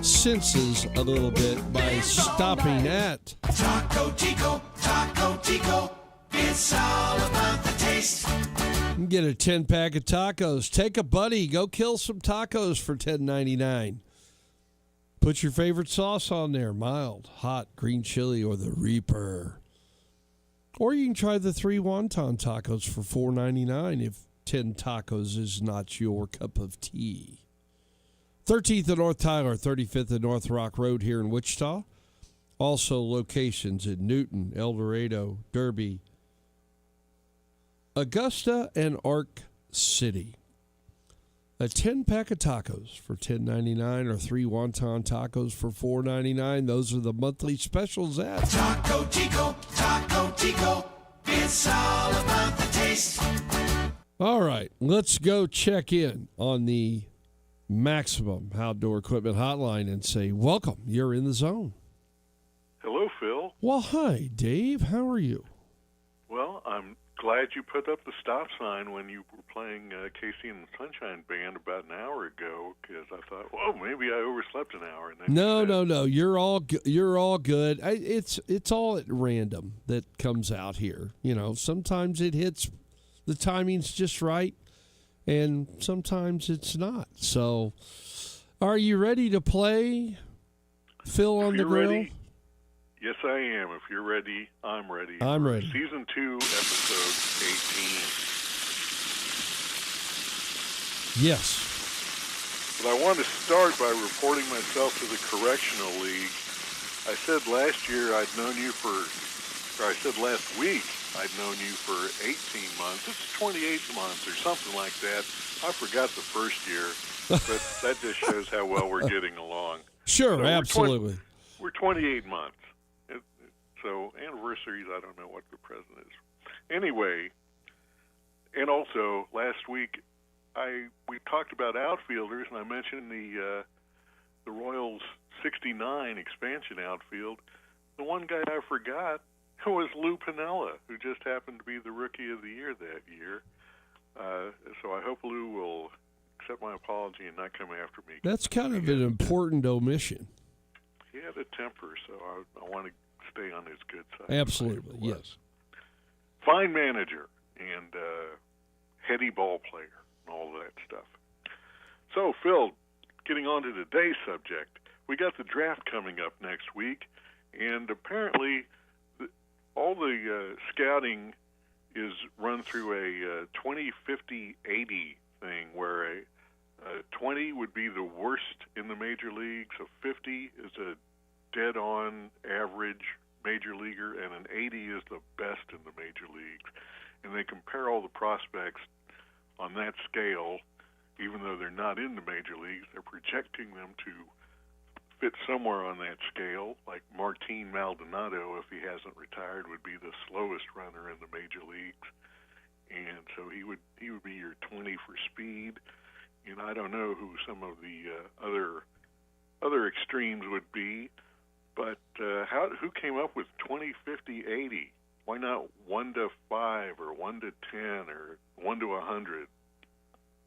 senses a little bit by stopping at Taco Tico, Taco Tico. It's all about the taste. You can get a 10-pack of tacos. Take a buddy. Go kill some tacos for $10.99. Put your favorite sauce on there, mild, hot, green chili, or the Reaper. Or you can try the 3 wonton tacos for $4.99 if 10 tacos is not your cup of tea. 13th and North Tyler, 35th and North Rock Road here in Wichita. Also locations in Newton, El Dorado, Derby, Augusta, and Arc City. A 10-pack of tacos for $10.99 or 3 wonton tacos for $4.99. Those are the monthly specials at Taco Tico, it's all about the taste. All right, let's go check in on the Maximum Outdoor Equipment Hotline and say, welcome, you're in the zone. Hello, Phil. Well, hi, Dave. How are you? Well, I'm glad you put up the stop sign when you were playing Casey and the Sunshine Band about an hour ago, because I thought, well, maybe I overslept an hour. And then No. You're all good. It's all at random that comes out here. You know, sometimes it hits, the timing's just right, and sometimes it's not. So, are you ready to play Phil on the Grill? Ready, yes, I am. If you're ready, I'm ready. I'm ready. Season 2, Episode 18. Yes. But I want to start by reporting myself to the Correctional League. I said last year I'd known you I said last week I'd known you for 18 months. This is 28 months or something like that. I forgot the first year, but that just shows how well we're getting along. Sure, So absolutely. We're 28 months. So anniversaries, I don't know what the present is. Anyway, and also last week we talked about outfielders, and I mentioned the Royals 69 expansion outfield. The one guy I forgot was Lou Piniella, who just happened to be the Rookie of the Year that year. So I hope Lou will accept my apology and not come after me. That's kind of an important omission. He had a temper, so I want to stay on his good side. Absolutely, yes. Fine manager and heady ball player and all that stuff. So, Phil, getting on to today's subject, we got the draft coming up next week, and apparently all the scouting is run through a 20-50-80 thing, where a 20 would be the worst in the major leagues, a 50 is a dead-on average major leaguer, and an 80 is the best in the major leagues. And they compare all the prospects on that scale, even though they're not in the major leagues. They're projecting them to fit somewhere on that scale, like Martin Maldonado, if he hasn't retired, would be the slowest runner in the major leagues. And so he would be your 20 for speed. And I don't know who some of the other extremes would be, but who came up with 20, 50, 80? Why not 1 to 5 or 1 to 10 or 1 to 100?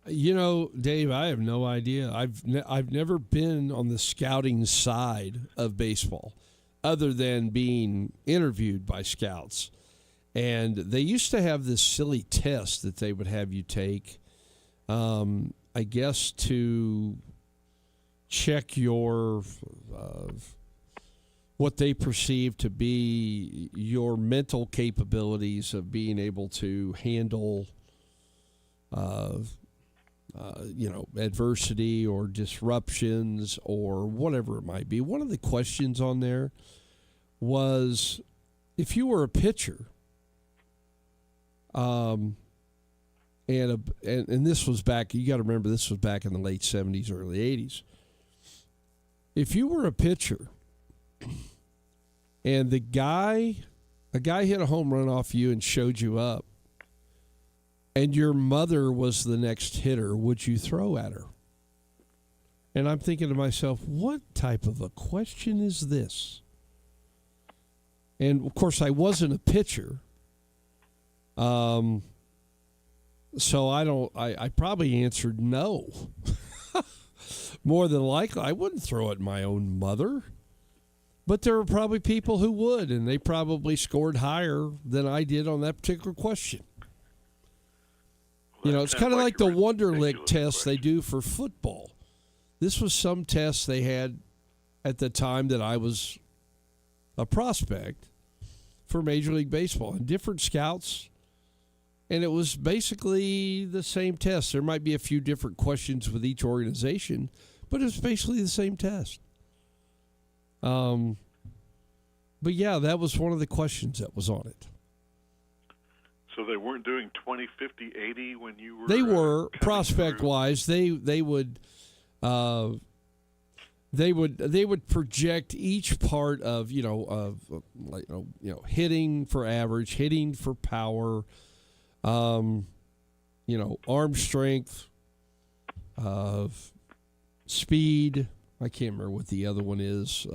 You know, Dave, I have no idea. I've never been on the scouting side of baseball, other than being interviewed by scouts. And they used to have this silly test that they would have you take, I guess, to check your what they perceive to be your mental capabilities of being able to handle adversity or disruptions or whatever it might be. One of the questions on there was, if you were a pitcher, and this was back, you got to remember, this was back in the late 70s, early 80s. If you were a pitcher and a guy hit a home run off you and showed you up, and your mother was the next hitter, would you throw at her? And I'm thinking to myself, what type of a question is this? And, of course, I wasn't a pitcher. So I probably answered no. More than likely, I wouldn't throw at my own mother. But there were probably people who would, and they probably scored higher than I did on that particular question. You know, it's kind of like the Wonderlic test they do for football. This was some test they had at the time that I was a prospect for Major League Baseball, and different scouts, and it was basically the same test. There might be a few different questions with each organization, but it was basically the same test. But yeah, that was one of the questions that was on it. So they weren't doing 20, 50, 80 when you were. They were prospect wise. They would project each part of hitting for average, hitting for power, arm strength, speed. I can't remember what the other one is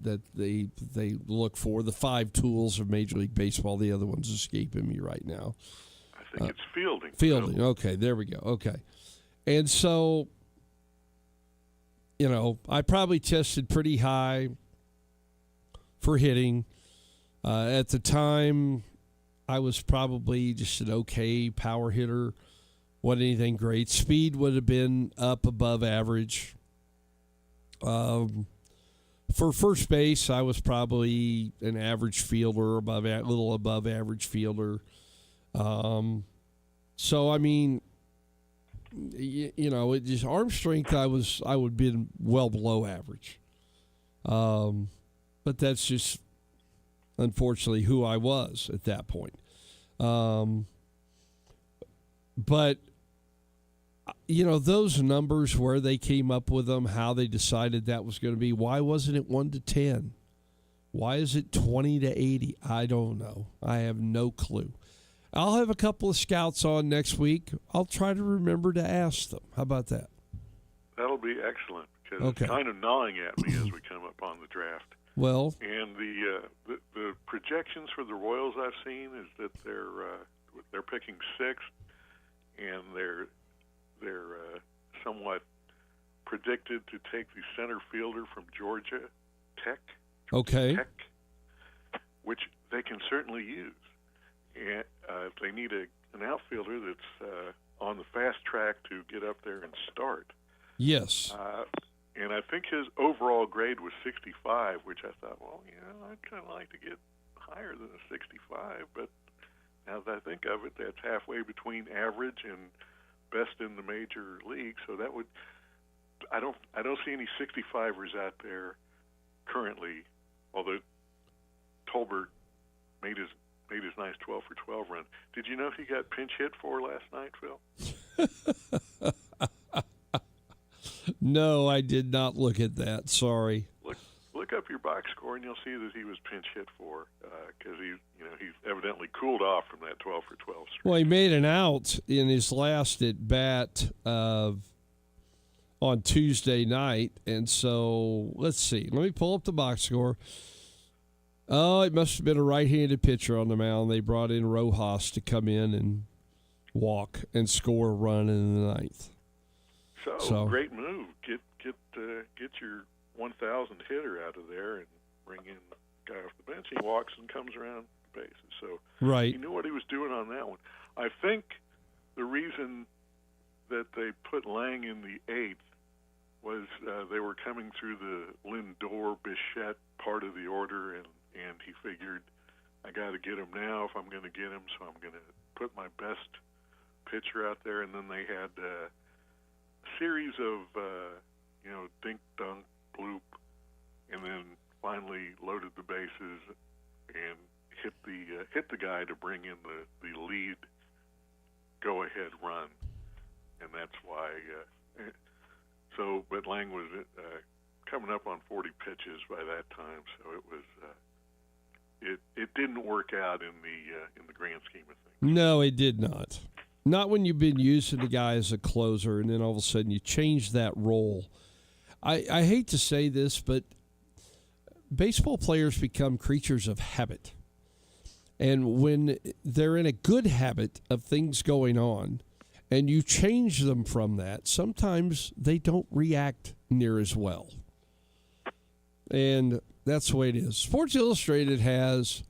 that they look for. The 5 tools of Major League Baseball. The other one's escaping me right now. I think it's fielding. Fielding. Okay, there we go. Okay, and so, I probably tested pretty high for hitting. At the time, I was probably just an okay power hitter. Wasn't anything great. Speed would have been up above average. For first base, I was probably an average fielder, a little above average fielder. So I mean, it just arm strength. I would have been well below average. But that's just unfortunately who I was at that point. But those numbers, where they came up with them, how they decided that was going to be. Why wasn't it 1 to 10? Why is it 20 to 80? I don't know. I have no clue. I'll have a couple of scouts on next week. I'll try to remember to ask them. How about that? That'll be excellent, because Okay. it's kind of gnawing at me as we come up on the draft. Well, And the projections for the Royals I've seen is that they're picking 6th, and they're somewhat predicted to take the center fielder from Georgia Tech. Okay. Tech, which they can certainly use. And if they need an outfielder that's on the fast track to get up there and start. Yes. And I think his overall grade was 65, which I thought, I'd kind of like to get higher than a 65. But now that I think of it, that's halfway between average and best in the major league. So that would, I don't see any 65ers out there currently. Although Tolbert made his nice 12 for 12 run. Did you know he got pinch hit for last night, Phil? No, I did not look at that. Sorry. Look up your box score, and you'll see that he was pinch hit for, because he's evidently cooled off from that 12 for 12 streak. Well, he made an out in his last at bat on Tuesday night, and so let's see. Let me pull up the box score. Oh, it must have been a right-handed pitcher on the mound. They brought in Rojas to come in and walk and score a run in the ninth. So great move. Get your 1,000 hitter out of there and bring in the guy off the bench. He walks and comes around the bases. So right. He knew what he was doing on that one. I think the reason that they put Lang in the 8th was they were coming through the Lindor Bichette part of the order, and he figured, I got to get him now if I'm going to get him, so I'm going to put my best pitcher out there. And then they had a series of dink dunk bloop, and then finally loaded the bases and hit the guy to bring in the lead go ahead run, and that's why. But Lang was coming up on 40 pitches by that time, so it was it didn't work out in the grand scheme of things. No, it did not. Not when you've been using the guy as a closer, and then all of a sudden you change that role. I hate to say this, but baseball players become creatures of habit. And when they're in a good habit of things going on, and you change them from that, sometimes they don't react near as well. And that's the way it is. Sports Illustrated has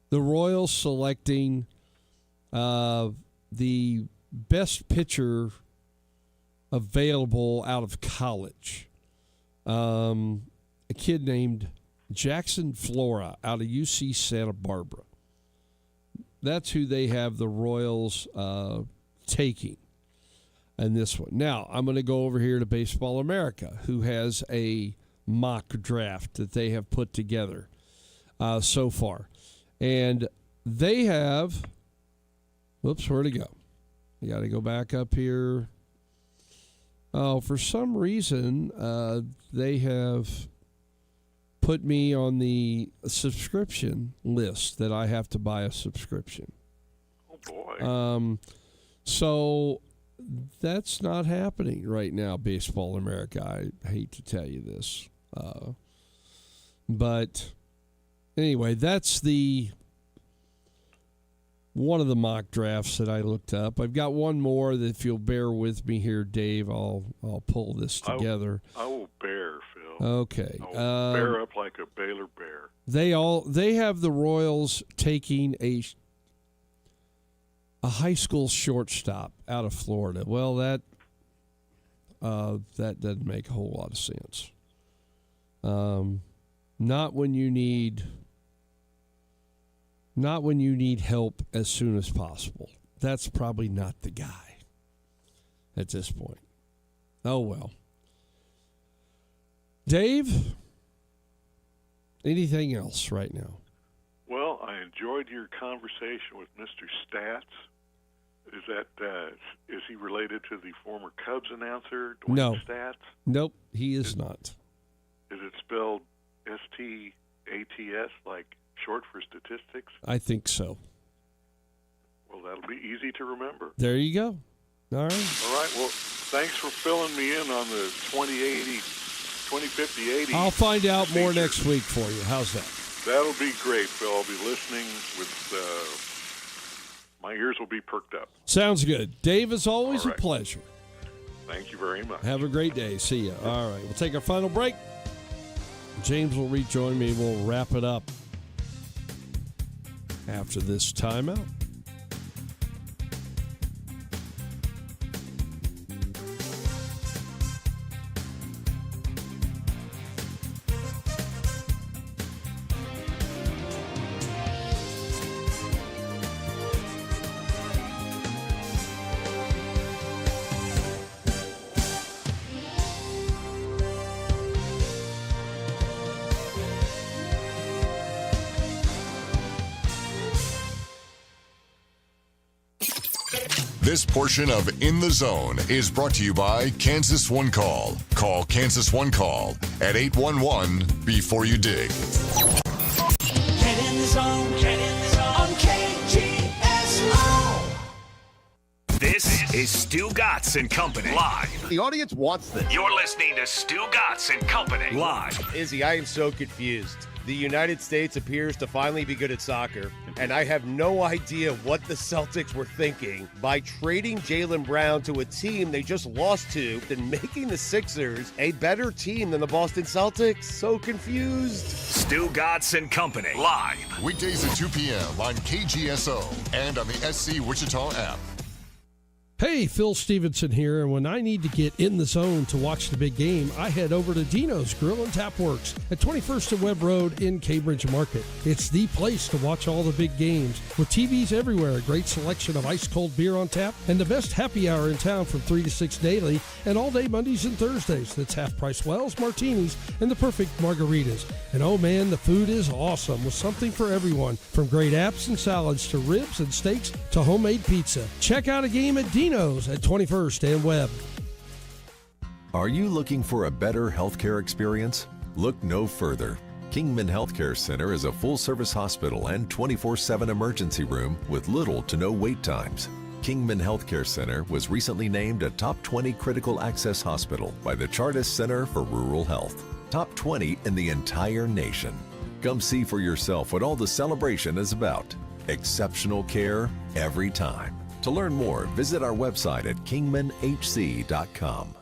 the Royals selecting the best pitcher available out of college. kid named Jackson Flora out of UC Santa Barbara. That's who they have the Royals taking in this one. Now, I'm going to go over here to Baseball America, who has a mock draft that they have put together so far. And they have, whoops, where'd it go? You got to go back up here. Oh, for some reason, they have put me on the subscription list that I have to buy a subscription. Oh, boy. So that's not happening right now, Baseball America. I hate to tell you this. But anyway, that's one of the mock drafts that I looked up. I've got one more that, if you'll bear with me here, Dave, I'll pull this together. I will bear, Phil. Okay. I'll bear up like a Baylor bear. They have the Royals taking a high school shortstop out of Florida. Well, that doesn't make a whole lot of sense. Not when you need help as soon as possible. That's probably not the guy at this point. Oh, well. Dave, anything else right now? Well, I enjoyed your conversation with Mr. Stats. Is he related to the former Cubs announcer, Dwayne No. Stats? Nope, he is not. Is it spelled STATS, like short for statistics? I think so. Well, that'll be easy to remember. There you go. All right. All right. Well, thanks for filling me in on the 2050-80. I'll find out more next week for you. How's that? That'll be great, Phil. I'll be listening with my ears will be perked up. Sounds good. Dave, as always, All right. a pleasure. Thank you very much. Have a great day. See ya. All right. We'll take our final break. James will rejoin me. We'll wrap it up after this timeout. This portion of In the Zone is brought to you by Kansas One Call. Call Kansas One Call at 811 before you dig. Get in the zone. Get in the zone. On KGSO. This is Stu Gatz and Company live. The audience wants this. You're listening to Stu Gatz and Company live. Izzy, I am so confused. The United States appears to finally be good at soccer, and I have no idea what the Celtics were thinking by trading Jaylen Brown to a team they just lost to and making the Sixers a better team than the Boston Celtics. So confused. Stu Gatz and Company live. Weekdays at 2 p.m. on KGSO and on the SC Wichita app. Hey, Phil Stevenson here, and when I need to get in the zone to watch the big game, I head over to Dino's Grill and Tap Works at 21st and Webb Road in Cambridge Market. It's the place to watch all the big games. With TVs everywhere, a great selection of ice-cold beer on tap, and the best happy hour in town from 3 to 6 daily, and all day Mondays and Thursdays. That's half-price wells, martinis, and the perfect margaritas. And oh man, the food is awesome with something for everyone, from great apps and salads to ribs and steaks to homemade pizza. Check out a game at Dino's at 21st and Webb. Are you looking for a better healthcare experience? Look no further. Kingman Healthcare Center is a full-service hospital and 24/7 emergency room with little to no wait times. Kingman Healthcare Center was recently named a Top 20 Critical Access Hospital by the Chartist Center for Rural Health. Top 20 in the entire nation. Come see for yourself what all the celebration is about. Exceptional care every time. To learn more, visit our website at kingmanhc.com.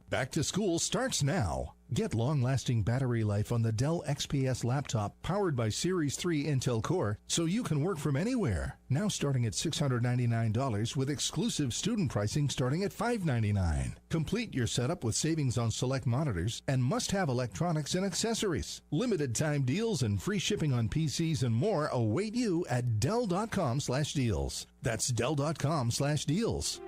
Back to school starts now. Get long-lasting battery life on the Dell XPS laptop powered by Series 3 Intel Core so you can work from anywhere. Now starting at $699 with exclusive student pricing starting at $599. Complete your setup with savings on select monitors and must-have electronics and accessories. Limited time deals and free shipping on PCs and more await you at Dell.com/deals. That's Dell.com/deals.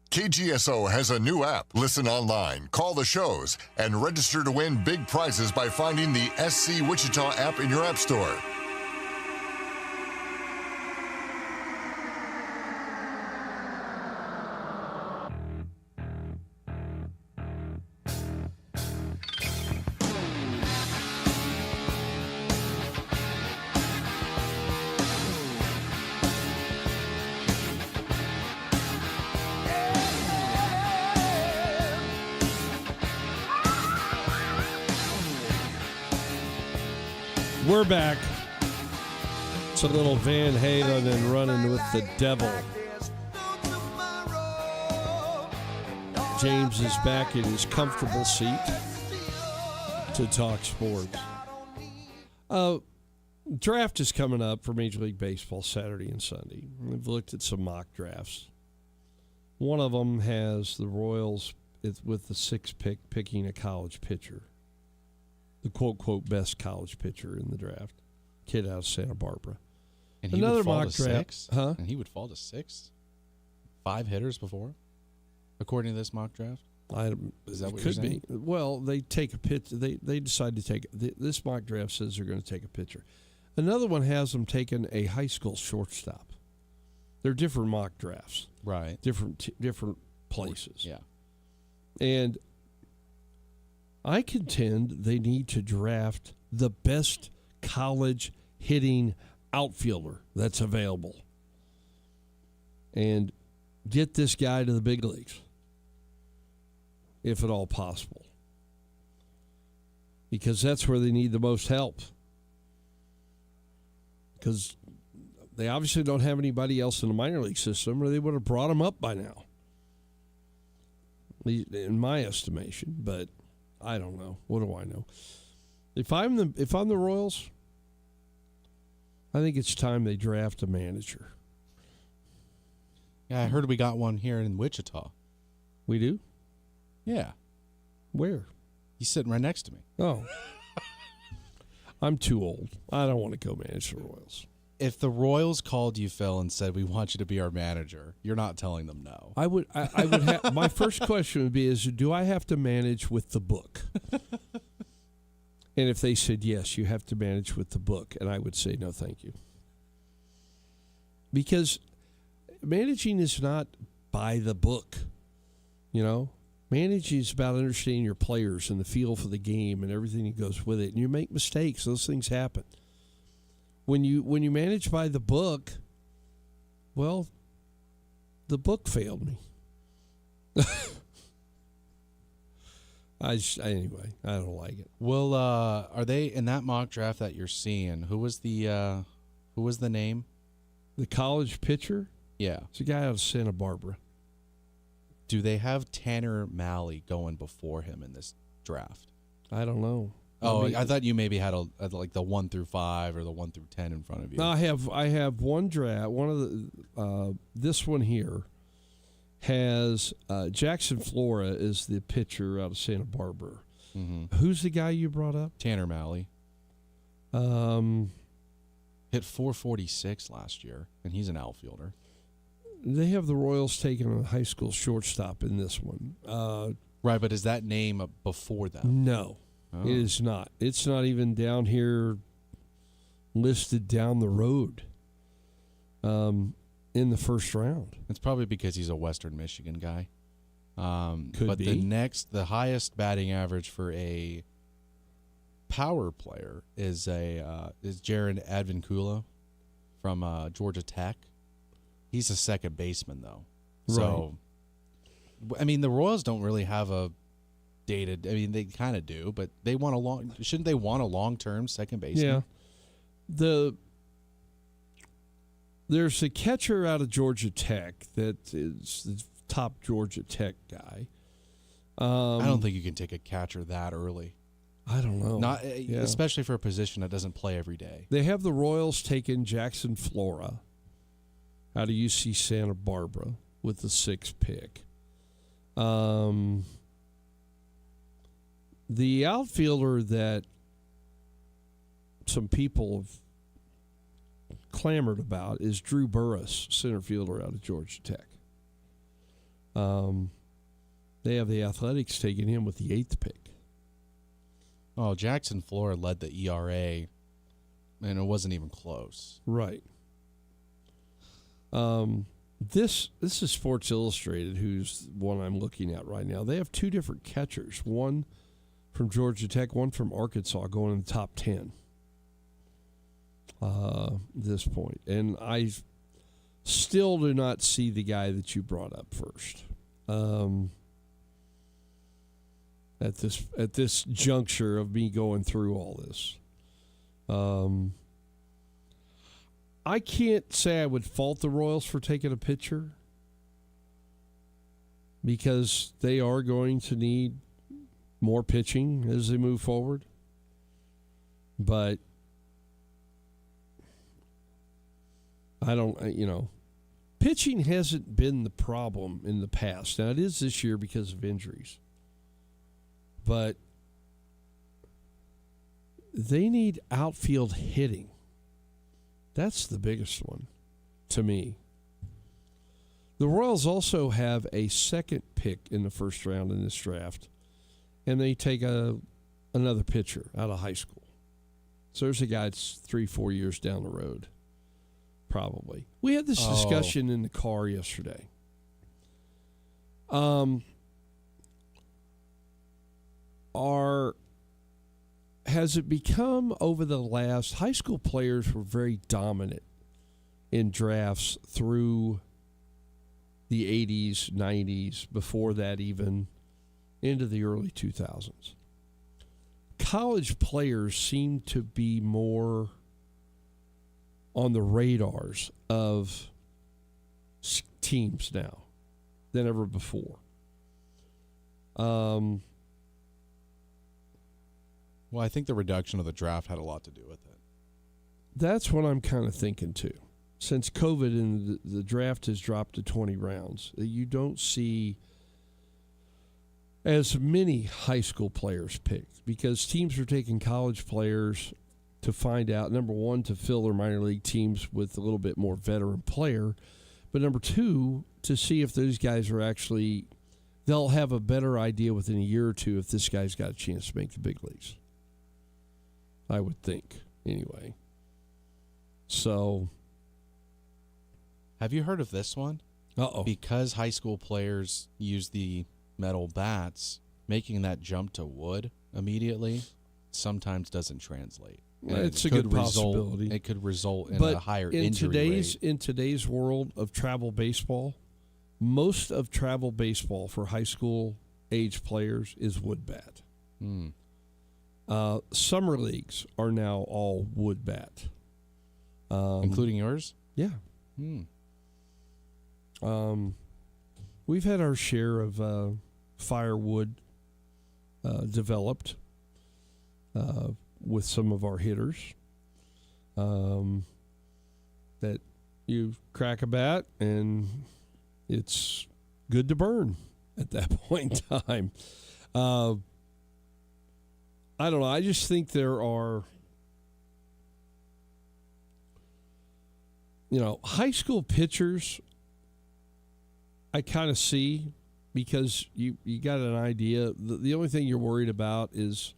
KGSO has a new app. Listen online, call the shows, and register to win big prizes by finding the SC Wichita app in your app store. We're back. It's a little Van Halen and Running with the Devil. James is back in his comfortable seat to talk sports. Draft is coming up for Major League Baseball Saturday and Sunday. We've looked at some mock drafts. One of them has the Royals with the 6th pick picking a college pitcher. The quote best college pitcher in the draft, kid out of Santa Barbara. And he Another would fall mock to draft, 6? huh? And he would fall to 6? 5 hitters before, according to this mock draft. Is that what you're saying? Be. Well, they take a pitch. They decide to take this mock draft says they're going to take a pitcher. Another one has them taking a high school shortstop. They're different mock drafts, right? Different places, yeah. And I contend they need to draft the best college hitting outfielder that's available and get this guy to the big leagues, if at all possible, because that's where they need the most help, because they obviously don't have anybody else in the minor league system, or they would have brought him up by now, in my estimation. But I don't know. What do I know? If I'm the Royals, I think it's time they draft a manager. Yeah, I heard we got one here in Wichita. We do? Yeah. Where? He's sitting right next to me. Oh. I'm too old. I don't want to go manage the Royals. If the Royals called you, Phil, and said, we want you to be our manager, you're not telling them no. I would have, my first question would be, do I have to manage with the book? And if they said, yes, you have to manage with the book, and I would say, no, thank you. Because managing is not by the book, Managing is about understanding your players and the feel for the game and everything that goes with it. And you make mistakes. Those things happen. When you manage by the book, well, the book failed me. Anyway, I don't like it. Well, are they in that mock draft that you're seeing? Who was the name? The college pitcher? Yeah, it's a guy out of Santa Barbara. Do they have Tanner Malley going before him in this draft? I don't know. Oh, I thought you maybe had like the 1 through 5 or the 1 through 10 in front of you. No, I have one draft. One of the this one here has Jackson Flora is the pitcher out of Santa Barbara. Mm-hmm. Who's the guy you brought up? Tanner Malley. Hit 446 last year, and he's an outfielder. They have the Royals taking a high school shortstop in this one. Right, but is that name before them? No. Oh. It is not. It's not even down here listed down the road in the first round. It's probably because he's a Western Michigan guy. Could be. The highest batting average for a power player is Jared Advincula from Georgia Tech. He's a second baseman, though. So, I mean, the Royals don't really have a dated. I mean, they kind of do, but they want shouldn't they want a long-term second baseman? Yeah. There's a catcher out of Georgia Tech that is the top Georgia Tech guy. I don't think you can take a catcher that early. I don't know. Not especially for a position that doesn't play every day. They have the Royals taking Jackson Flora out of UC Santa Barbara with the 6th pick. The outfielder that some people have clamored about is Drew Burress, center fielder out of Georgia Tech. They have the Athletics taking him with the 8th pick. Oh, Jackson Flora led the ERA, and it wasn't even close. Right. This is Sports Illustrated, who's one I'm looking at right now. They have 2 different catchers, one from Georgia Tech, one from Arkansas, going in the top 10 this point. And I still do not see the guy that you brought up first. At this juncture of me going through all this. I can't say I would fault the Royals for taking a pitcher because they are going to need more pitching as they move forward. But I don't, pitching hasn't been the problem in the past. Now, it is this year because of injuries. But they need outfield hitting. That's the biggest one to me. The Royals also have a 2nd pick in the first round in this draft, and they take another pitcher out of high school. So there's a guy that's 3-4 years down the road, probably. We had this discussion in the car yesterday. Has it become over the last, high school players were very dominant in drafts through the 80s, 90s, before that even into the early 2000s. College players seem to be more on the radars of teams now than ever before. Well, I think the reduction of the draft had a lot to do with it. That's what I'm kind of thinking too. Since COVID and the draft has dropped to 20 rounds, you don't see as many high school players picked because teams are taking college players to find out, number one, to fill their minor league teams with a little bit more veteran player, but number two, to see if those guys are actually, they'll have a better idea within a year or two if this guy's got a chance to make the big leagues. I would think, anyway. So, have you heard of this one? Uh-oh. Because high school players use the metal bats, making that jump to wood immediately sometimes doesn't translate. It's a good possibility. It could result in a higher injury rate. In today's world of travel baseball, most of travel baseball for high school age players is wood bat. Summer leagues are now all wood bat. Including yours? Yeah. We've had our share of firewood developed with some of our hitters. That you crack a bat and it's good to burn at that point in time. I don't know. I just think there are, high school pitchers I kind of see because you got an idea. The only thing you're worried about is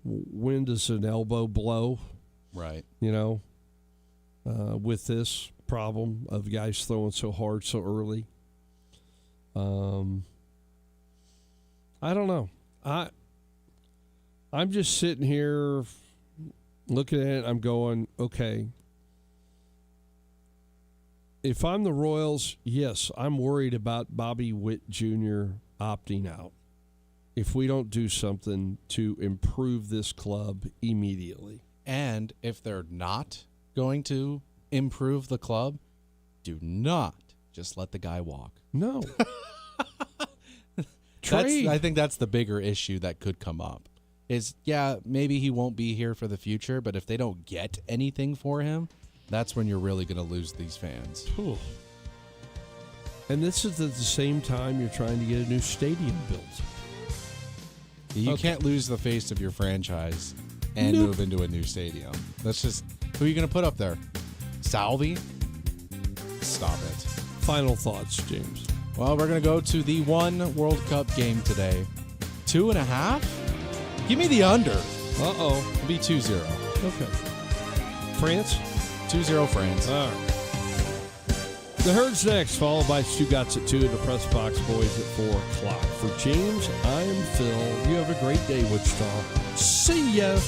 when does an elbow blow? Right. With this problem of guys throwing so hard so early. I don't know. I'm just sitting here looking at it. I'm going, okay. If I'm the Royals, yes, I'm worried about Bobby Witt Jr. opting out. If we don't do something to improve this club immediately. And if they're not going to improve the club, do not Just let the guy walk. No. Trade. I think that's the bigger issue that could come up. Is, maybe he won't be here for the future, but if they don't get anything for him, that's when you're really going to lose these fans. Ooh. And this is at the same time you're trying to get a new stadium built. You can't lose the face of your franchise and move into a new stadium. That's just, who are you going to put up there? Salvi? Stop it. Final thoughts, James. Well, we're going to go to the one World Cup game today. 2.5? Give me the under. Uh-oh. It'll be 2-0. Okay. France? 2-0 France. All right. The Herd's next, followed by Stugatz at 2 and the Press Box Boys at 4 o'clock. For James, I am Phil. You have a great day, Wichita. See ya.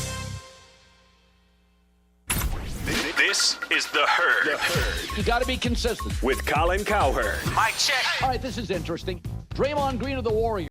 This is The Herd. The Herd. You got to be consistent. With Colin Cowherd. Mic check. All right, this is interesting. Draymond Green of the Warriors.